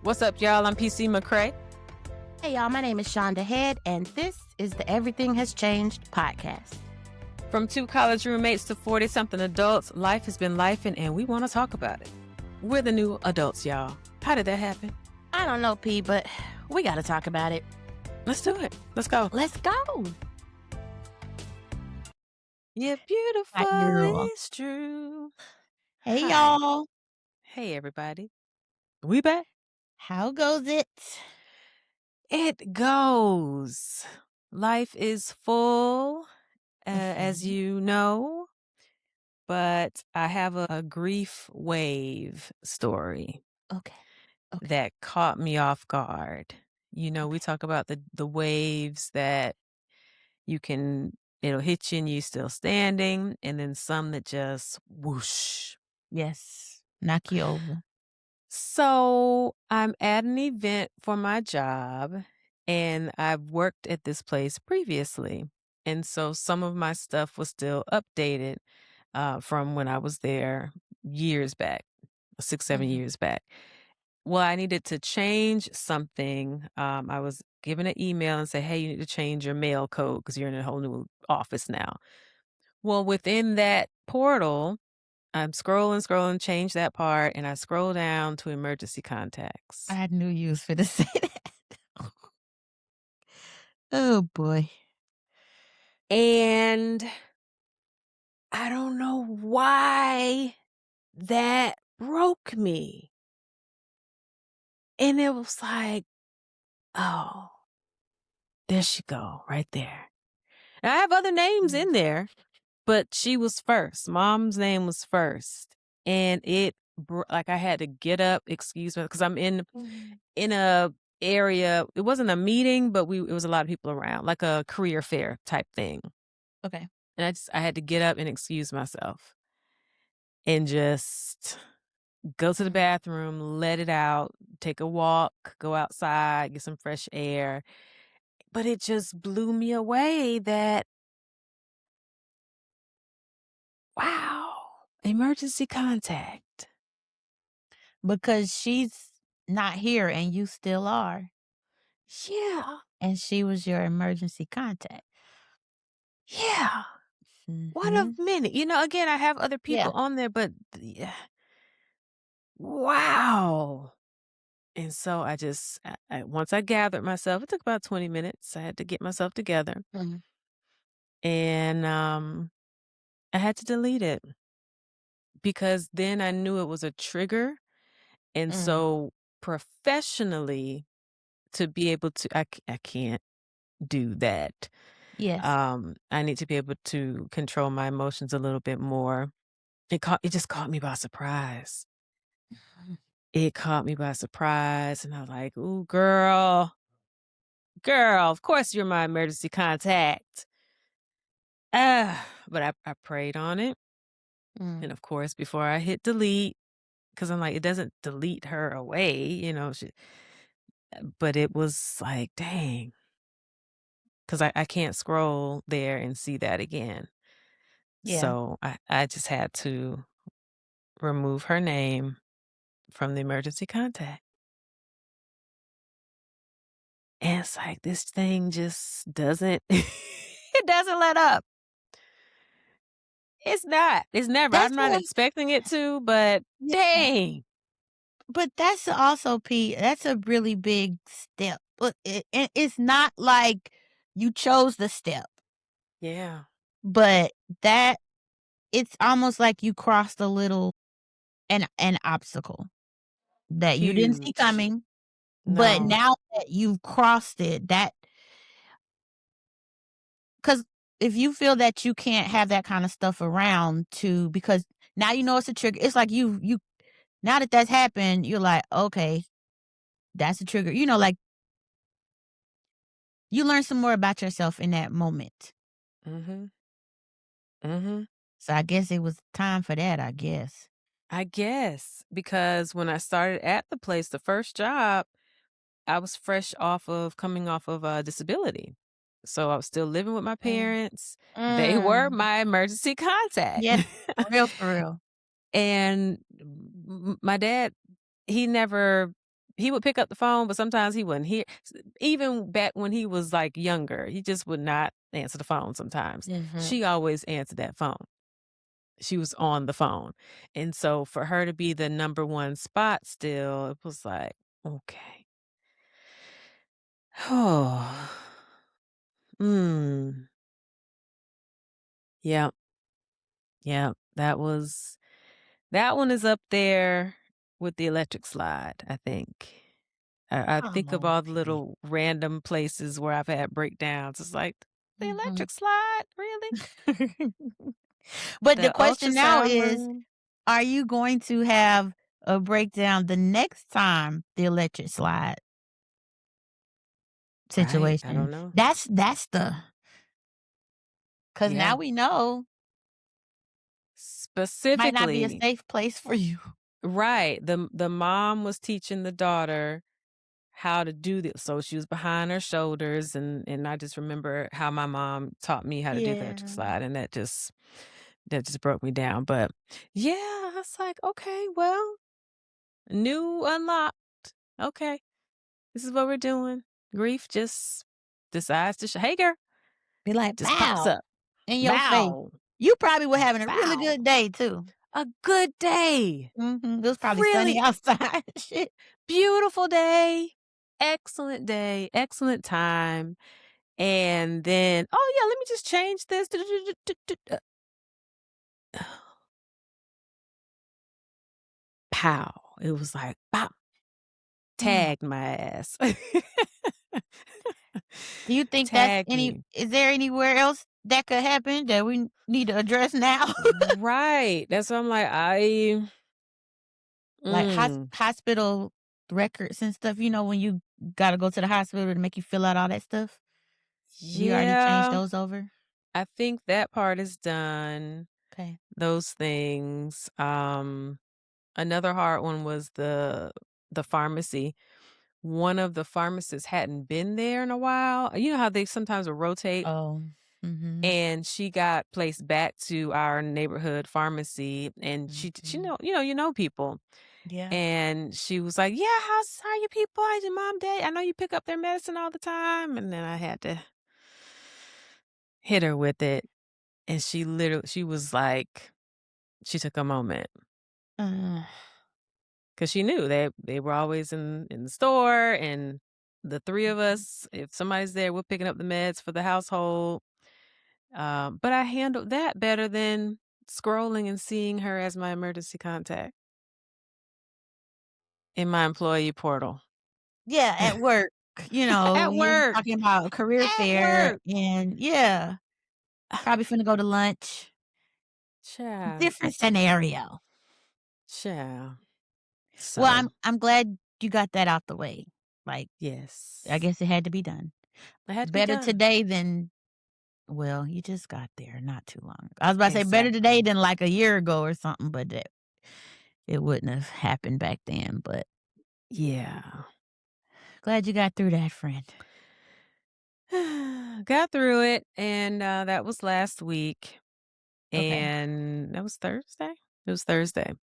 What's up, y'all? I'm PC McCray. Hey, y'all. My name is Shaunda Head, and this is the Everything Has Changed podcast. From 2 college roommates to 40-something adults, life has been lifing, and we want to talk about it. We're the new adults, y'all. How did that happen? I don't know, P, but we got to talk about it. Let's do it. Let's go. Let's go. Yeah, beautiful Hi, girl. is true. Hey, Hi. y'all. Hey, everybody. We back? How goes it? It goes. Life is full, as you know, but I have a grief wave story Okay. that caught me off guard. You know, we talk about the waves that it'll hit you and you still standing, and then some that just whoosh. Yes. Knock you over. So I'm at an event for my job, and I've worked at this place previously. And so some of my stuff was still updated from when I was there years back, 6, 7 years back. Well, I needed to change something. I was given an email and say, hey, you need to change your mail code because you're in a whole new office now. Well, within that portal, I'm scrolling, change that part, and I scroll down to emergency contacts. I knew you was finna say that. Oh, boy. And I don't know why that broke me. And it was like, oh, there she go, right there. And I have other names in there, but she was first. Mom's name was first. And like I had to get up, excuse me, because I'm in a area. It wasn't a meeting, but it was a lot of people around, like a career fair type thing. Okay. And I had to get up and excuse myself and just go to the bathroom, let it out, take a walk, go outside, get some fresh air. But it just blew me away that, wow, emergency contact. Because she's not here and you still are. Yeah. And she was your emergency contact. Yeah. One of many. You know, again, I have other people on there, but wow. And so once I gathered myself, it took about 20 minutes. I had to get myself together. And I had to delete it because then I knew it was a trigger. And so professionally, to be able to, I can't do that. Yes. I need to be able to control my emotions a little bit more. It just caught me by surprise. It caught me by surprise, and I was like, ooh, girl, of course you're my emergency contact. But I prayed on it. And of course, before I hit delete, because I'm like, it doesn't delete her away, you know, but it was like, dang, because I can't scroll there and see that again. Yeah. So I just had to remove her name from the emergency contact. And it's like, this thing just doesn't, it doesn't let up. It's not. It's never. That's I'm not what expecting it to, but dang. But that's also, P, that's a really big step. But it's not like you chose the step, Yeah. but it's almost like you crossed an obstacle that you didn't see Huge. coming. But No. now that you've crossed it, because if you feel that you can't have that kind of stuff around because now you know it's a trigger. It's like you now that that's happened, you're like, okay, that's a trigger. You know, like you learn some more about yourself in that moment. So I guess it was time for that, I guess. I guess because when I started at the place, the first job, I was coming off of disability. So I was still living with my parents. They were my emergency contact. Yeah, for real. And my dad, he never he would pick up the phone, but sometimes he wouldn't hear. Even back when he was, like, younger, he just would not answer the phone sometimes. Mhm. She always answered that phone. She was on the phone, and so for her to be the number 1 spot still, it was like, "Okay." Oh. Mm. Yep, yep, that one is up there with the electric slide, I think. I think of Oh, all the okay. little random places where I've had breakdowns. It's like, "The Mhm. electric slide? Really? But the The question now ultrasound is, room?" are you going to have a breakdown the next time the electric slide I situation? don't know. That's the, because now Yeah. we know might not be a Specifically safe place for you. right, the mom was teaching the daughter how to do this. So she was behind her shoulders, and I just remember how my mom taught me how to do the electric Yeah. slide, and that just broke me down. But yeah, I was like, okay, well, new unlocked. Okay, this is what we're doing. Grief just decides to hey girl, Be like, just pops "Pow!" up. in your face. Bow, You probably were having a really bow. good day too. A good day. It was probably sunny Really outside and shit. beautiful day, excellent time. And then, "Oh, yeah, let me just change this." Pow. It was like, "Pow." Mm. Tagged my ass. Do you think Tagged me. is there anywhere else that could happen that we need to address now? Right. That's why I'm like, Like mm, hospital records and stuff, when you gotta go to the hospital to make you fill out all that stuff? Have you already changed yeah, those over? I think that part is done, Okay. those things. Another hard one was the pharmacy. One of the pharmacists hadn't been there in a while. You know how they sometimes will rotate? Oh. Mhm. And she got placed back to our neighborhood pharmacy, and she Mhm. you know people. Yeah. And she was like, "Yeah, how are your people? How's your mom, dad? I know you pick up their medicine all the time." And then I had to hit her with it, and she was like, she took a moment Uh, because she knew they were always in the store, and the 3 of mhm. us, if somebody's there, we're picking up the meds for the household. But I handled that better than scrolling and seeing her as my emergency contact in my employee portal. Yeah, at work, At you're work. talking about a career At fair work. and yeah, probably finna go to lunch. Child. Different scenario. Child. Well, So, I'm glad you got that out the way. Like, I yes. guess it had to be done. It had to be Better done. today than well, you just got there not too long. I was about to say better today Exactly. than like a year ago or something, but it wouldn't have happened back then. But Yeah. glad you got through that, friend. Got through it, and, that was last week, Okay. and that was Thursday? It was Thursday.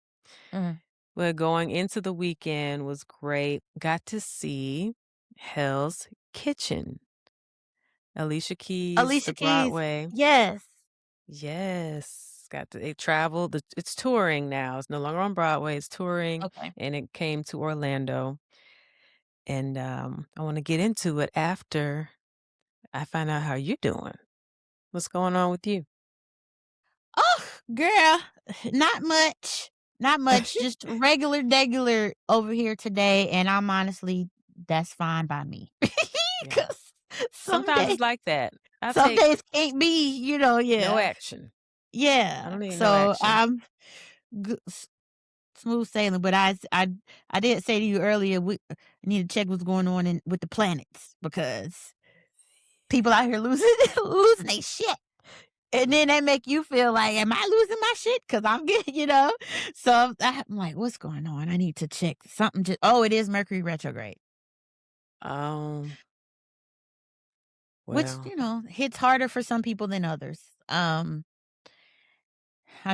Mm. But going into the weekend was great. Got to see Hell's Kitchen. Alicia Keys, the Alicia Keys, Broadway. yes. Yes. Got to it traveled. It's touring now. It's no longer on Broadway. It's touring, Okay. and it came to Orlando. And I want to get into it after I find out how you're doing. What's going on with you? Oh, girl, not much. Not much. Just regular over here today, and I'm honestly that's fine by me. Yeah. Cause some Sometimes days it's like that. I some take days can't be, no yeah. action. I Yeah. don't need no So action. I'm smooth sailing, but I did say to you earlier I need to check what's going on with the planets because people out here losing losing their shit. And then they make you feel like, am I losing my shit? Because I'm getting, So I'm like, what's going on? I need to check something. Oh, it is Mercury retrograde, Um, which well, hits harder for some people than others. I'm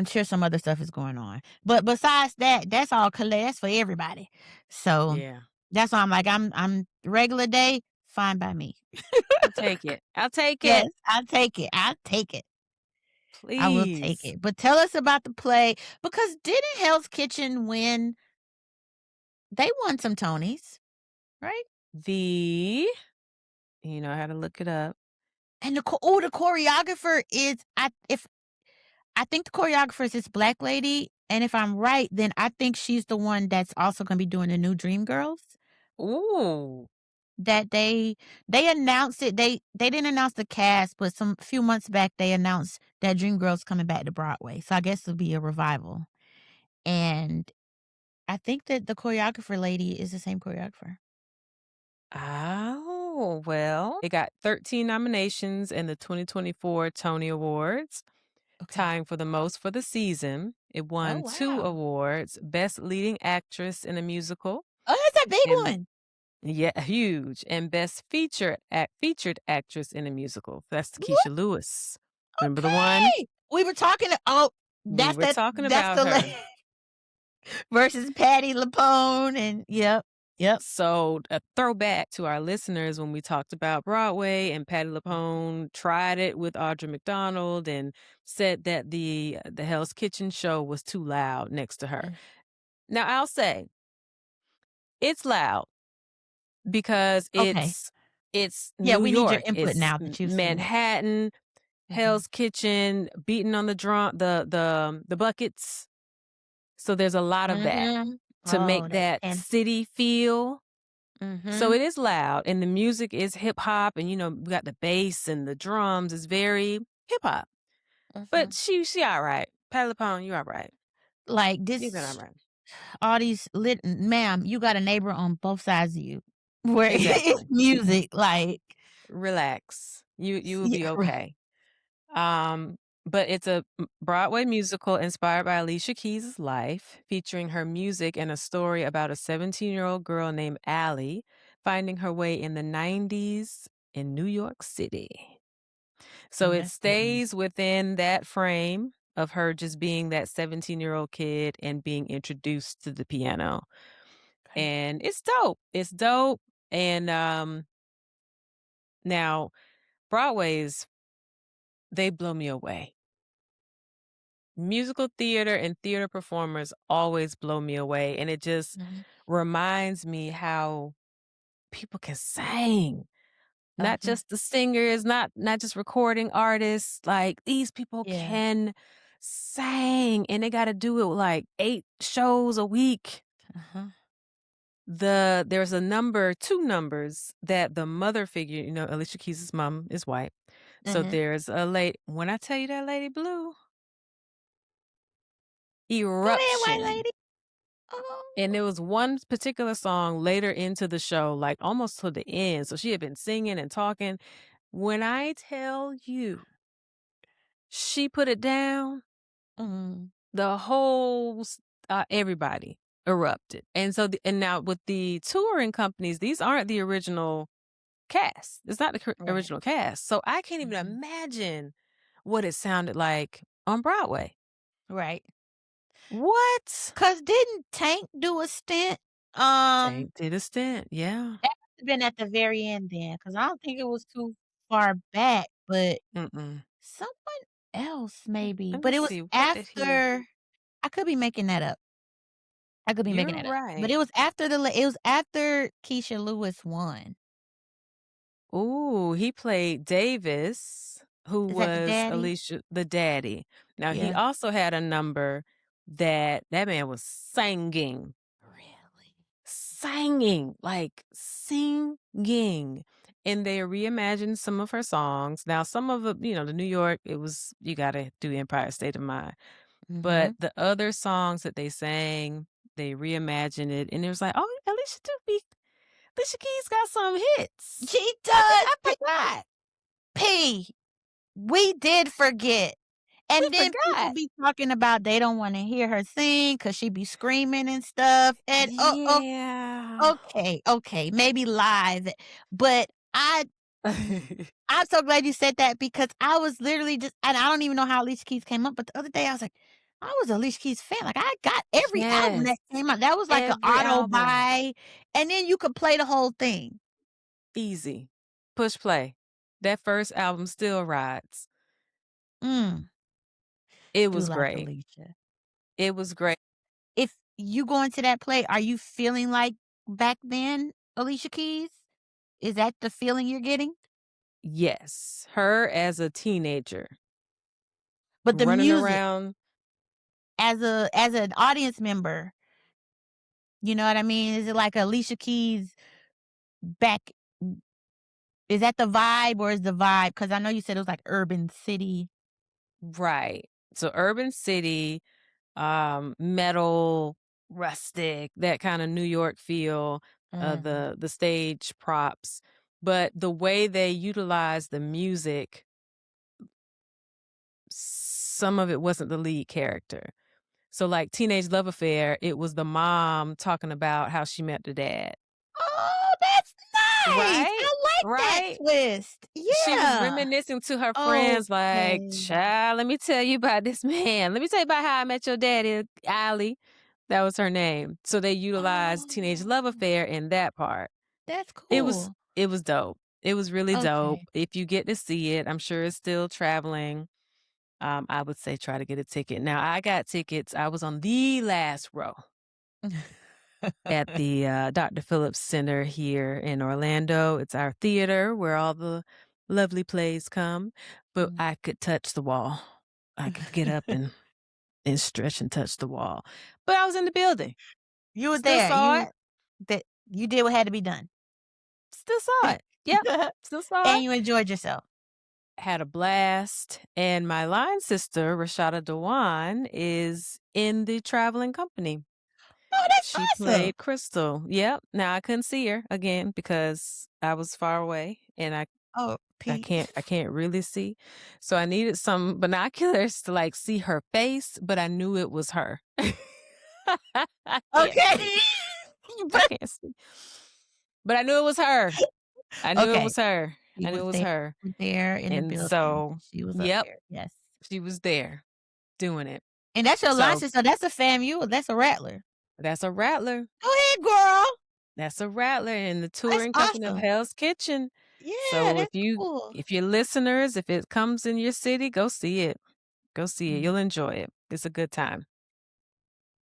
sure some other stuff is going on, but besides that, that's all. That's for everybody. So yeah. That's why I'm like, I'm regular day, fine by me. I'll take it. I'll take Yes, it. I'll take it. I'll take it. I will take Please. it. But tell us about the play because didn't Hell's Kitchen win? They won some Tonys, right? The I had to look it up. And the choreographer is I think the choreographer is this black lady, and if I'm right, then I think she's the one that's also gonna be doing the new Dreamgirls. Ooh. That they announced it. They didn't announce the cast, but some few months back they announced that Dreamgirls coming back to Broadway. So I guess it'll be a revival. And I think that the choreographer lady is the same choreographer. Oh, well, it got 13 nominations in the 2024 Tony Awards, Okay. tying for the most for the season. It Oh, won 2 wow. awards, Best Leading Actress in a Musical, Oh, that's a big and one. yeah, huge, and Best Featured Actress in a Musical. That's the What? Keisha Lewis. Remember the one? Okay. We were talking oh, We were talking that's about the her. versus Patty LaPone and yep, yep. So, a throwback to our listeners when we talked about Broadway and Patti LuPone tried it with Audra McDonald and said that the Hell's Kitchen show was too loud next to her. Mm, Now, I'll say it's loud because okay. it's Yeah, New we need your York, input it's now that you've seen it. Manhattan, Mhm, Hell's Kitchen, beating on the drum, the buckets. So there's a lot of that mhm. to Oh, make that that can city feel. So mhm, it is loud and the music is hip hop and we got the bass and the drums is very hip hop. But mhm. she all right. Patti LuPone, you all right. Like, You been all this right. all these lit ma'am, you got a neighbor on both sides of you where it's Exactly. music, like Relax. You will yeah, be okay. Um, but it's a Broadway musical inspired by Alicia Keys' life, featuring her music and a story about a 17-year-old girl named Allie finding her way in the 90s in New York City. So it that's good music. stays within that frame of her just being that 17-year-old kid and being introduced to the piano. Okay. And it's dope. It's dope. And now Broadway's they blow me away. Musical theater and theater performers always blow me away. And it just Mhm. reminds me how people can sing. Not Uh-huh. just the singers, not just recording artists, like, these people Yeah. can sing, and they gotta do it with, like, 8 shows a week. Uh-huh. There's 2 numbers that the mother figure Alicia Keys' mom is white. So Mhm. there's a lady when I tell you that lady blue, Go ahead, white Eruption. lady. Oh. And there was one particular song later into the show, like, almost to the end, so she had been singing and talking. When I tell you she put it down, Mhm. the whole everybody erupted. And so and now with the touring companies, these aren't the original cast. It's not the Right. original cast. So I can't even Mhm. imagine what it sounded like on Broadway. Right. What? 'Cause didn't Tank do a stint? Um, Tank did a stint. Yeah. that must have been at the very end then, 'cause I don't think it was too far back, but Mm-mm. someone else maybe, Let me but it was see. What did he? after I could be making that up. I could be making You're that up, but it right. was after it was after Keisha Lewis won. Ooh, he played Davis, who Is that the was daddy? Alicia the daddy. Now he Yeah. also had a number that man was singing, Really? like singing. And they reimagined some of her songs. Now some of it, the New York, it was you gotta do Empire State of Mind. But Mhm. the other songs that they sang, they reimagined it, and it was like, oh, Alicia Keys got some hits. She I does. forgot. P. We did forget. We And then people forgot. be talking about they don't wanna hear her sing 'cause she be screaming and stuff, and Yeah. okay, okay, maybe live, but I'm so glad you said that because I was literally just and I don't even know how Alicia Keys came up, but the other day I was like, I was a Alicia Keys fan, like, I got every album Yes, that came out. That was like an every auto album. buy, and then you could play the whole thing. Easy. Push play. That first album still rides. Mm, It do was like great. Alicia. It was great. If you go into that play, are you feeling like back then, Alicia Keys? Is that the feeling you're getting? Yes, her as a teenager But the running music around. as an audience member, you know what I mean? Is it like Alicia Keys back is that the vibe or is the vibe? Because I know you said it was like urban city. Right. So urban city, metal, rustic, that kind of New York feel, Mhm. the stage props, but the way they utilize the music, some of it wasn't the lead character. So like Teenage Love Affair, it was the mom talking about how she met the dad. Oh, that's nice! Right? I like that Right? twist. She was Yeah. reminiscing to her friends like, Okay. "Child, let me tell you about this man. Let me tell you about how I met your daddy, Allie." That was her name. So they utilized Teenage Love Oh, Affair in that part. that's It was cool. it was dope. It was really dope. Okay. If you get to see it, I'm sure it's still traveling. I would say try to get a ticket. Now, I got tickets. I was on the last row at the, Dr. Phillips Center here in Orlando. It's our theater where all the lovely plays come, but Mm. I could touch the wall. I could get up and stretch and touch the wall. But I was in the building. You were Still there. saw it. You did what had to be done. Still saw it. Yep. Still saw And it. you enjoyed yourself. Had a blast. And my line sister, Rashada Dewan, is in the traveling company. Oh, that's She awesome. played Crystal. Yep. Now I couldn't see her again because I was far away and Oh, I P. can't really see. So I needed some binoculars to like see her face, but I knew it was her. I can't Okay. see. I can't see. But I knew it was her. I knew it Okay. was her. She I knew was it was there her. there in the And building. so, She was up yep, there. Yes. she was there doing it. And that's your line So sister. That's a FAMU. That's a Rattler. that's a rattler. Go ahead, girl. That's a rattler in the That's touring company of awesome. Hell's Kitchen. Yeah, So that's cool. if you're listeners, if it comes in your city, go see it. Go see it. Mm, You'll enjoy it. It's a good time.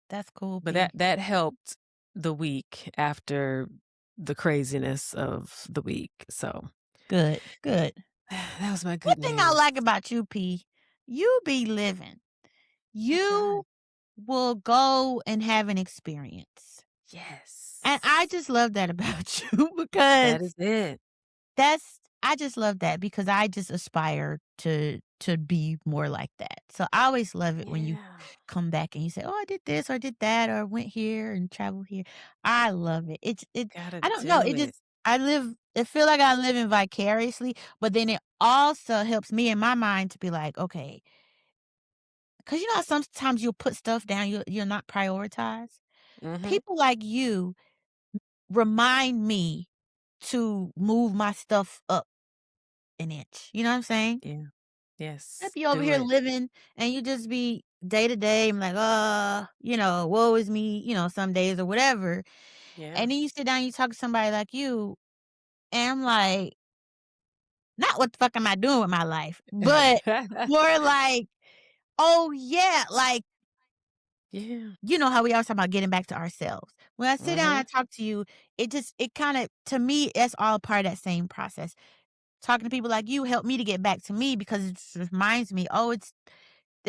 that's cool, But P. that helped the week after the craziness of the week. So Good, good. that was my One good thing I news. like about you, P, you be living. I try. You will go and have an experience. And I Yes. just love that about you That because is it. that's I just love that because I just aspire to be more like that. So I always love it when you Yeah. come back and you say, "Oh, I did this or I did that or went here and traveled here." I love it. Gotta I don't know, do it. I feel like I live in vicariously, but then it also helps me in my mind to be like, "Okay," 'cause you know how sometimes you'll put stuff down, you'll not prioritize? Mhm. People like you remind me to move my stuff up an inch, you know what I'm saying? Yeah. If Yes. you over Do here it. living and you just be day to day, I'm like, woe is me, some days or whatever. Yeah. And then you sit down, you talk to somebody like you, and I'm like, not what the fuck am I doing with my life, but more like, oh yeah, like, Yeah. you know how we always talk about getting back to ourselves. When I sit down Mhm. and talk to you, it kind of, to me, it's all part of that same process. Talking to people like you helped me to get back to me because it just reminds me, oh, it's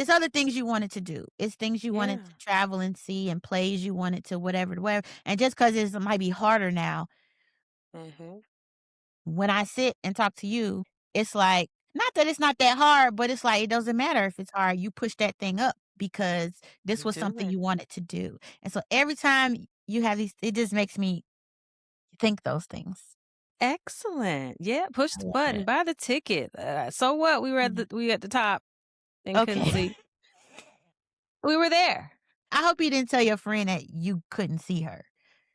other things you wanted to do. It's things you wanted to Yeah. travel and see and plays you wanted to whatever, whatever. And just because it might be harder now, Mhm. when I sit and talk to you, it's like, not that it's not that hard, but it's like, it doesn't matter if it's hard. You push that thing up because this You was do something it. you wanted to do. And so every time you have these, it just makes me think those things. Excellent. Yeah, push I the love button, it. buy the ticket. So what? Yeah. We at the top and couldn't Okay. see. We were there. I hope you didn't tell your friend that you couldn't see her.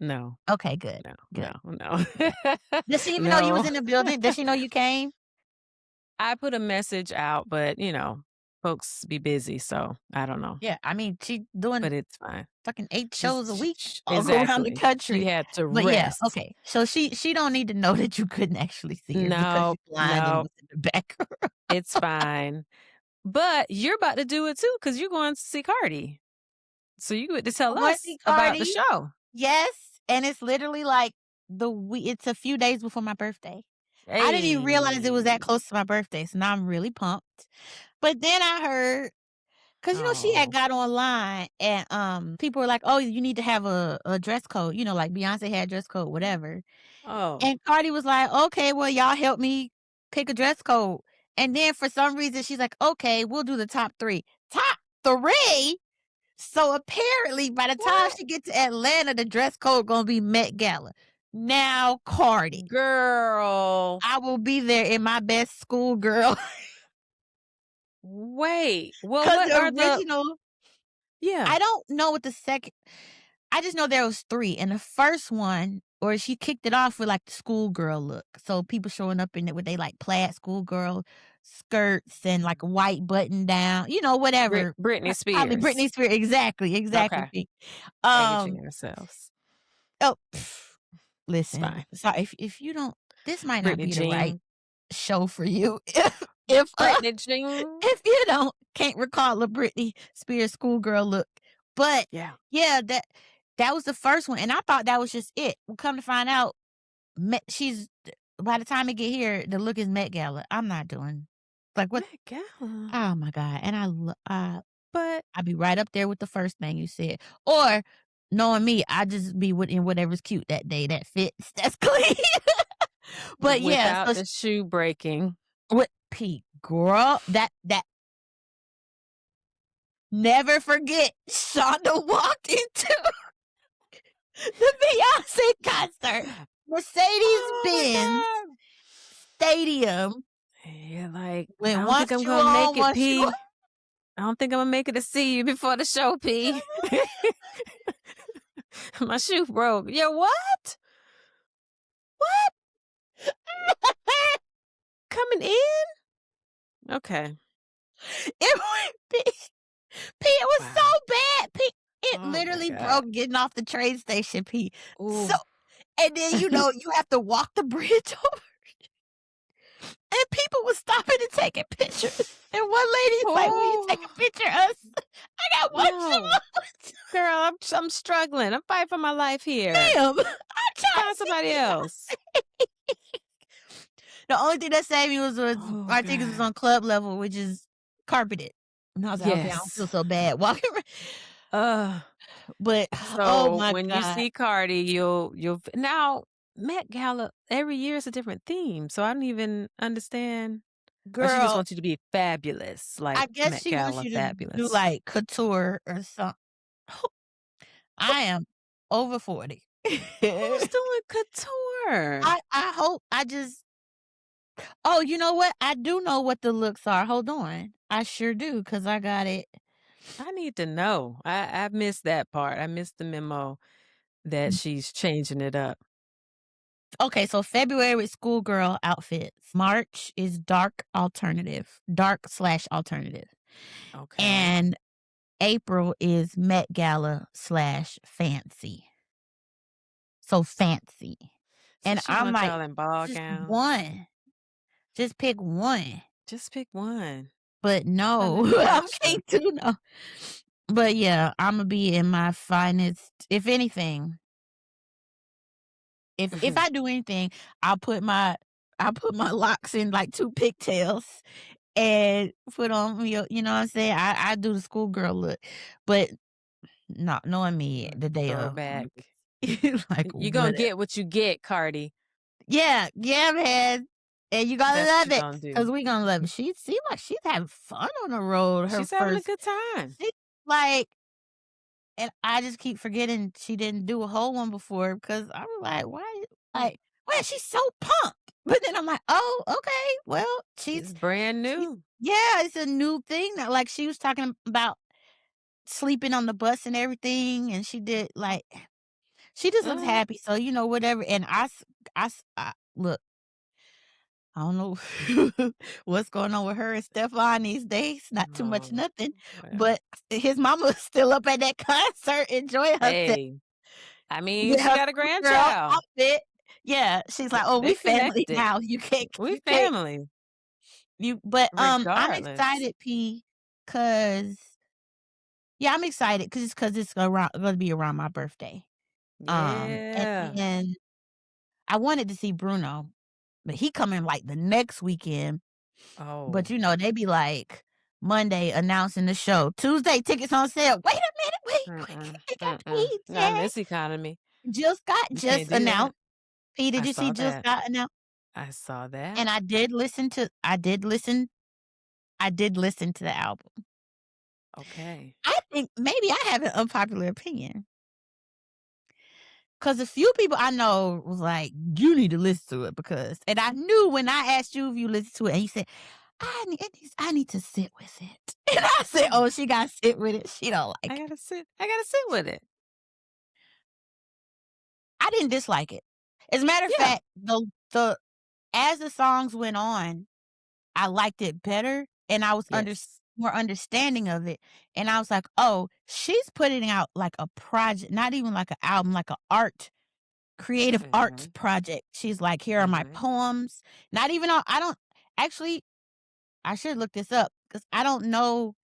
No. Okay, good, No. good, No. No. good. Does she even know you was No. in the building? Does she know you came? I put a message out, but, folks be busy, so I don't know, Yeah, I mean, she doing but it's fine. fucking 8 She's shows a sh week sh all around the exactly. She country. had to But yeah, rest. okay. So she don't need to know that you couldn't actually see her because No, you're blind and no, was in the background. it's fine. But you're about to do it too, because 'cause you're going to see Cardi. So you get to I tell wanna us see about the Cardi. show. Yes, and it's literally like it's a few days before my birthday. I didn't even realize it was that Hey. close to my birthday, so now I'm really pumped. But then I heard 'cause, she had Oh. got online and, people were like, "Oh, you need to have a dress code," like Beyonce had dress code, whatever. Oh. And Cardi was like, "Okay, well, y'all help me pick a dress code." And then for some reason, she's like, "Okay, we'll do the top 3." Top 3? So apparently, by the time What? she get to Atlanta, the dress code gonna be Met Gala. Now, Cardi, Girl. I will be there in my best schoolgirl Wait. Well, because what the are the original Yeah. I don't know what the second I just know there was 3, and the first one or she kicked it off with, like, the schoolgirl look, so people showing up in it with they, like, plaid schoolgirl skirts and, like, a white button down, whatever. Britney Probably Spears. Britney Spears exactly, exactly, Okay. P. Aging Um, ourselves. oh, It's listen, fine. so if you don't this might not Britney be the right Jean. show for you if Britney Jean. if you can't recall a Britney Spears schoolgirl look. But, Yeah. yeah, that was the first one, and I thought that was just it. Well, come to find out, she's by the time it get here, the look is Met Gala. I'm not doing like, what Met Gala. oh my god, and But I'd be right up there with the first thing you said. Or, knowing me, I just be in whatever's cute that day that fits, that's clean. But, yeah, without so the shoe breaking. what Pete, girl, that never forget, Shaunda walked into the Beyonce concert, Oh my Mercedes-Benz god. Stadium Yeah, like, I with don't one think I'm shoe gonna make on, it, one shoe P. I don't think I'm gonna make it to see you before the show, P. My shoe broke. Yeah, what? What? Coming in? Okay. It would be P, it was so Wow. bad, P. It Oh my literally god. broke getting off the train station, P. So Ooh. and then, you have to walk the bridge over, and people were stopping and taking pictures, and one lady's like, "Will you take Oh, a picture of us?" I got one no. shoe on. Girl, I'm struggling. I'm fighting for my life here. Damn, I'm trying to Find somebody see else. Beyonce. The only thing that saved me was Oh our tickets was god. on club level, which is carpeted. And I was like, "Okay, I don't feel Yes. so bad walking around." Uh, But, oh so my when you god. see Cardi, you'll now Met Gala every year is a different theme, so I don't even understand. Or she just Girl, wants you to be fabulous, like I guess Met she wants Gala you to do, fabulous. like, couture or something. I am over 40. Who's doing couture? I hope I just oh, you know what? I do know what the looks are. Hold on. I sure do, cause I got it. I need to know. I missed that part. I missed the memo that she's changing it up. Okay, so February is schoolgirl outfits. March is dark/alternative. Okay. And April is Met Gala/fancy. So fancy. So And she I'm wants like, y'all in ball just gowns. one. Just pick one. Just pick one. But Trying no, to I'm catch you. can't do no. But yeah, Imma be in my finest if anything, if I do anything, I'll put my locks in like 2 pigtails and put on you know what I'm saying? I do the schoolgirl look, but not knowing me the day of, I'm Throwback. just like, You gonna whatever. get what you get, Cardi. Yeah, yeah, man, and you gotta That's what love you it, gonna do. 'cause we gonna love it. She seemed like she's having fun on the road, her She's having a first good time. she like and I just keep forgetting she didn't do a whole one before because I'm like, "Why?" Like, "Well, she's so pumped." But then I'm like, "Oh, okay. Well, It's brand she's new. yeah, it's a new thing that like, she was talking about sleeping on the bus and everything, and she did like she just looks Mhm. happy, so, whatever, and I s I look, I don't know what's going on with her and Stefan these days. Not too much Oh, nothing, well. but his mama is still up at that concert enjoying herself Hey, I mean, with she her got a cute girl grandchild. outfit. Yeah, she's like, "Oh, we They family connected. now. We You can't, family, you." But I'm regardless. excited, P, because yeah, I'm excited because it's around gonna be around my birthday. And Yeah. then I wanted to see Bruno, but he coming like the next weekend. But, Oh. they be like, Monday announcing the show, Tuesday tickets on sale. Wait a minute, wait, Mm-mm, they got mm-mm. paid Not in yet. this economy. Jill Scott You can't just do that. announced. P, did I you see saw Jill that. Scott announce? I saw that. And I did listen to the album. Okay. I think maybe I have an unpopular opinion, cause a few people I know was like, "You need to listen to it," because and I knew when I asked you if you listened to it, and you said, I need to sit with it." And I said, Yeah. "Oh, she gotta sit with it. She don't like it." I gotta sit with it. I didn't dislike it. As a matter of Yeah. fact, the as the songs went on, I liked it better, and I was Yes. more understanding of it, and I was like, "Oh, she's putting out like a project, not even like an album, like a creative arts Mhm. project." She's like, "Here are my Mhm. poems." Not even all I don't actually, I should look this up because I don't know.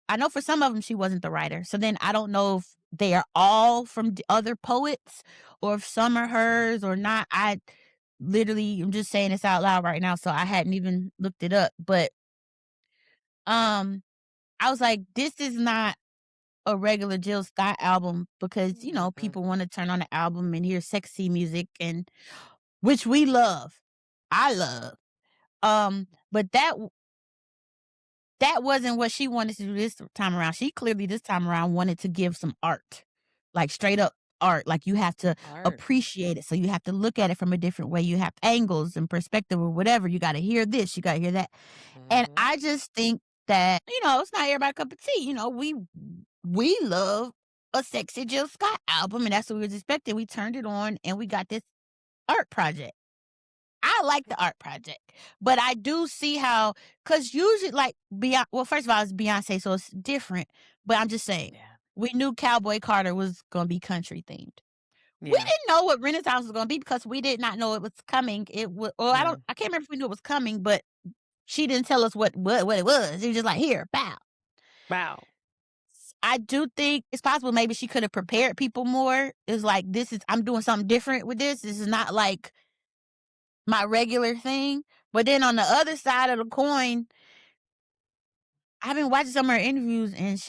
I know for some of them she wasn't the writer, so then I don't know if they are all from other poets or if some are hers or not. I'm just saying this out loud right now, so I hadn't even looked it up, but, um, I was like, "This is not a regular Jill Scott album," because, people Mm-mm. wanna turn on the album and hear sexy music and which we love. I love. But that wasn't what she wanted to do this time around. She clearly this time around wanted to give some art, like straight up art. Like you have to Art. appreciate it. So you have to look at it from a different way. You have angles and perspective or whatever. You got to hear this, you got to hear that. And Mhm. I just think that, it's not everybody's cup of tea. We love a sexy Jill Scott album, and that's what we was expecting. We turned it on and we got this art project. I like the art project, but I do see how, cause usually, like, well, first of all, it's Beyonce, so it's different, but I'm just saying, Yeah. we knew Cowboy Carter was gonna be country themed. We Yeah. didn't know what Renaissance was gonna be because we did not know it was coming. It was, or Yeah. I can't remember if we knew it was coming, but she didn't tell us what it was. She was just like, "Here, bow." Wow. I do think it's possible maybe she could have prepared people more. It's like, I'm doing something different with this. This is not like my regular thing. But then on the other side of the coin, I've been watching some of her interviews and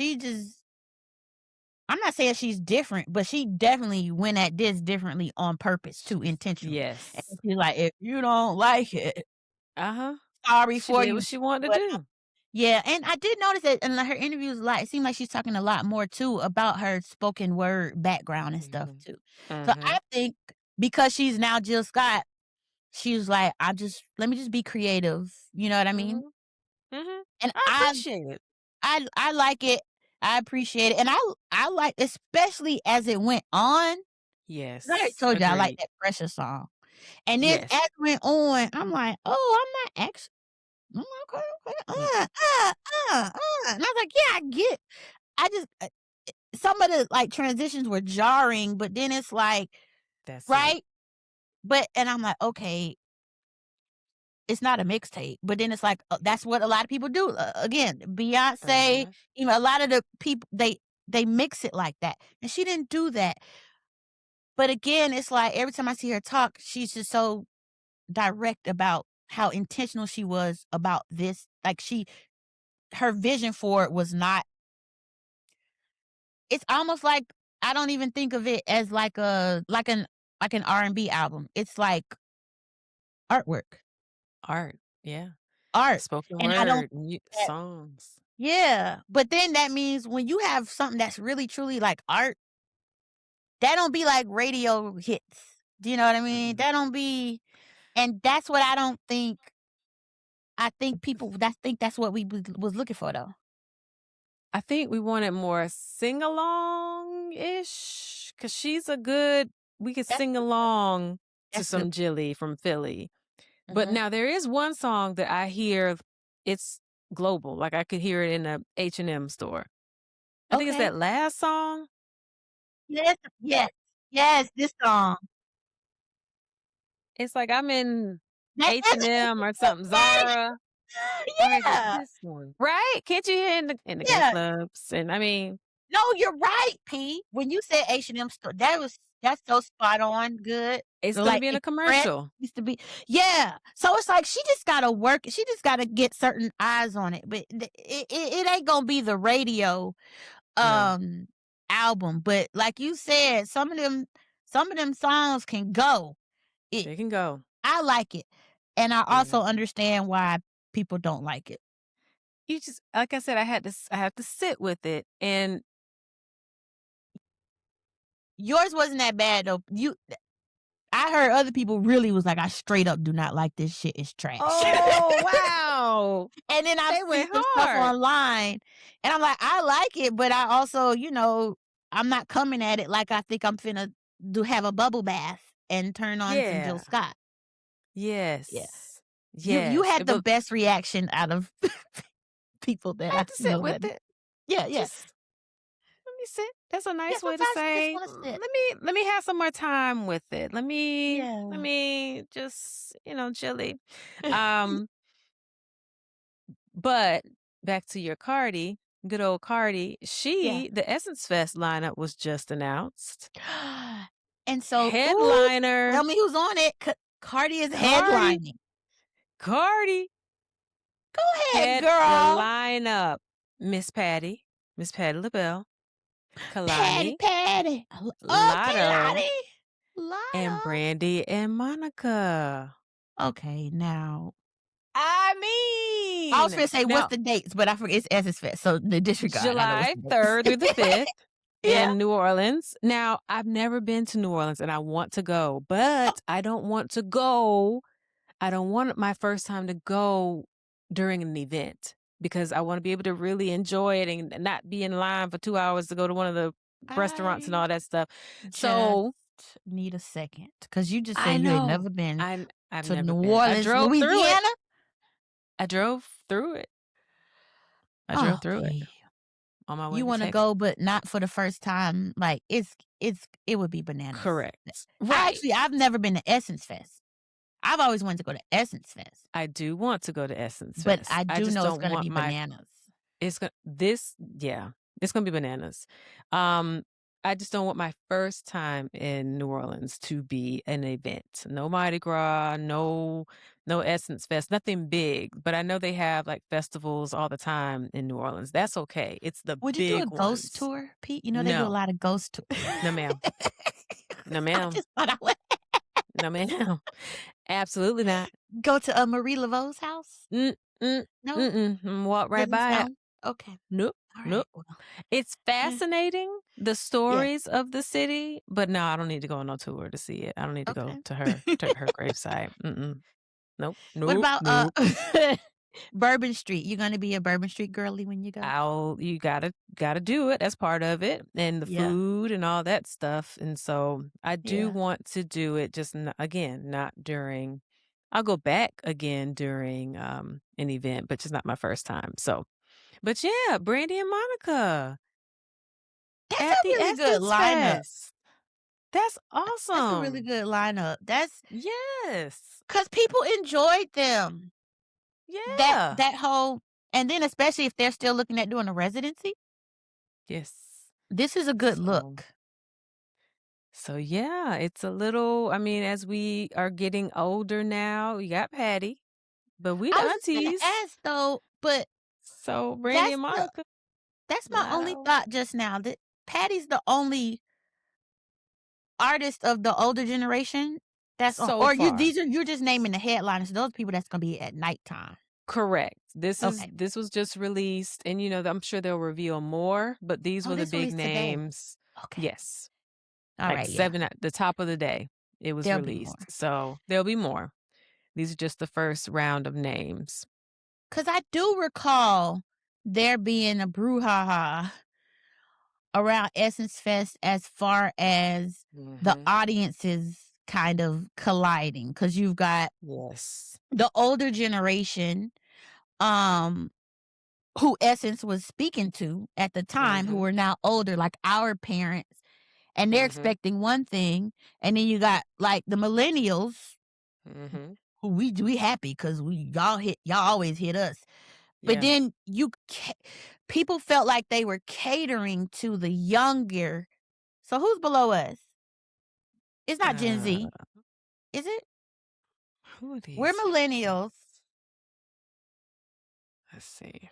I'm not saying she's different, but she definitely went at this differently on purpose too, intentionally. And Yes. she's like, "If you don't like it, Uh-huh. sorry She for did you." what she wanted to But do. yeah, and I did notice that in her interviews, like it seemed like she's talking a lot more too about her spoken word background and stuff Mhm. too. So I Mhm. think because she's now Jill Scott, she was like, let me just be creative. You know what I mean? Mhm. Mhm. And I appreciate it. I like it. I appreciate it, and I like, especially as it went on. 'Cause I already Yes. told you I like Agreed. that Pressure song, and then Yes. as it went on, I'm like, "Oh, I'm not actually, okay, okay, Mm, and I was like, "Yeah, I get." I just some of the, like, transitions were jarring, but then it's like, that's it. right? And I'm like, "Okay, it's not a mixtape," but then it's like, that's what a lot of people do. Again, Beyonce, Uh-huh. a lot of the people, they mix it like that, and she didn't do that. But again, it's like every time I see her talk, she's just so direct about how intentional she was about this. Like her vision for it was not, it's almost like I don't even think of it as like an R&B album. It's like artwork, Art. Yeah. art. Spoken And I don't word, think that, songs. yeah, but then that means when you have something that's really truly like art, that don't be like radio hits. Do you know what I mean? Mm-mm. That don't be, and that's what I don't think. I think that's what was looking for though. I think we wanted more sing-along-ish, 'cause she's a good we could That's sing good. along to That's a good. some Jilly from Philly. But Mhm. now there is one song that I hear, it's global, like, I could hear it in a H&M store. I think it's Okay. that last song. Yes, yes, yes, this song. It's like I'm in That H&M or that's something, Patty. Zara, or is it Yeah, this one? Right? Can't you hear in the gay yeah. clubs? And I mean, No, you're right, P. When you said H&M store, that's so spot on good. it's gonna Like be in a Express commercial. used to be. Yeah. So it's like she just gotta work. She just gotta get certain eyes on it. But it ain't gonna be the radio No, um album. But like you said, some of them songs can go. It they can go. I like it. And I Yeah. also understand why people don't like it. You just like I said, I have to sit with it, and Yours wasn't that bad though. I heard other people really was like, "I straight up do not like this shit. It's trash." oh, wow. And then I've They seen went some stuff hard. online, and I'm like, "I like it, but I also, I'm not coming at it like I think I'm finna do have a bubble bath and turn on some Jill Yeah. Scott." Yeah. Yes. You Yes. had the But best reaction out of people that I I had to sit know with that. it. Yeah, yeah. Just let me sit. That's a Yeah, nice way to sometimes you just say, wanna sit. let me have some more time with it. Let Yeah. me just, chilly. Um, but back to your Cardi, good old Cardi. Yeah. The Essence Fest lineup was just announced. And so, ooh, Headliner, tell me who's on it. Cardi is Cardi, headlining. Cardi Go ahead, head the girl. lineup. Miss Patty LaBelle, Patty, Kalani, Patty. Okay, Lotto, Lottie. and Lotto. Brandy and Monica. Okay, now I I was mean, gonna say what's now the dates, but I forget it's Essence Fest, so the disregard. I know what's July the dates. 3rd through the 5th Yeah. in New Orleans. Now, I've never been to New Orleans and I want to go, but I don't want to go. I don't want my first time to go during an event because I want to be able to really enjoy it and not be in line for 2 hours to go to one of the restaurants and I all that stuff. just So need a second because you just said I you ain't know never been I've to never New been. Orleans, Louisiana. I drove through it. I drove Oh, through it P. on my way You to wanna Texas. go, but not for the first time, like, it would be bananas. Correct. Right. I've never been to Essence Fest. I've always wanted to go to Essence Fest, I do want to go to Essence but Fest. I I do just know it's don't gonna want be my bananas. it's gonna this yeah, it's gonna be bananas. Um, I just don't want my first time in New Orleans to be an event. No Mardi Gras, no Essence Fest, nothing big. But I know they have like festivals all the time in New Orleans. That's okay. It's the Would you do a big ghost ones. tour, Pete? You know they do a No, lot of ghost tour. no ma'am. No I ma'am. just thought I would No ma'am. Absolutely not. go to, Marie Laveau's house. Mm, mm, No? mm-mm. Walk right Doesn't by it. sound okay. Nope. Alright, Nope. well, It's eh, fascinating, the yeah, stories of the city, but no, I don't need to go on no tour to see it. I don't need to go okay. to her gravesite. Mm-mm. Nope, What nope, about, nope. Bourbon Street? You gonna be a Bourbon Street girly when you go? You gotta do it. That's part of it, and the Yeah, food and all that stuff. And so I do yeah. want to do it. Just again, not during. I'll go back again during an event, but just not my first time. So, but yeah, Brandy and Monica That's at a the really good Essence lineup. Fest. That's That's a really awesome. good lineup. That's Yes. because people enjoyed them. That Yeah. that whole and then especially if they're still looking at doing a residency, Yes. this is a good So look. yeah, it's a little, I mean, as we are getting older now, we got Patty, but we I the was just gonna aunties. ask though, but So Brandy that's and the Monica, that's my only Lotto. thought just now, that Patty's the only artist of the older generation that's on, So or far. you're just naming the headliners, those people that's gonna be at nighttime. Correct. Okay. This was just released, and I'm sure they'll reveal more, but these Oh, were the this big released today. names. Okay. Yes. Like Alright, yeah. 7 at the top of the day, it was There'll be more. released. So there'll be more. These are just the first round of names. 'Cause I do recall there being a brouhaha around Essence Fest as far as the Mhm. audiences kind of colliding because you've got Yes. the older generation, um, who Essence was speaking to at the time, who Mhm. are now older, like our parents, and they're Mhm. expecting one thing, and then you got like the millennials Mhm. who we happy because y'all always hit us. But Yeah. then people felt like they were catering to the younger. So who's below us? It's not Gen Uh, Z, is it? who are We're these millennials. folks? Let's see.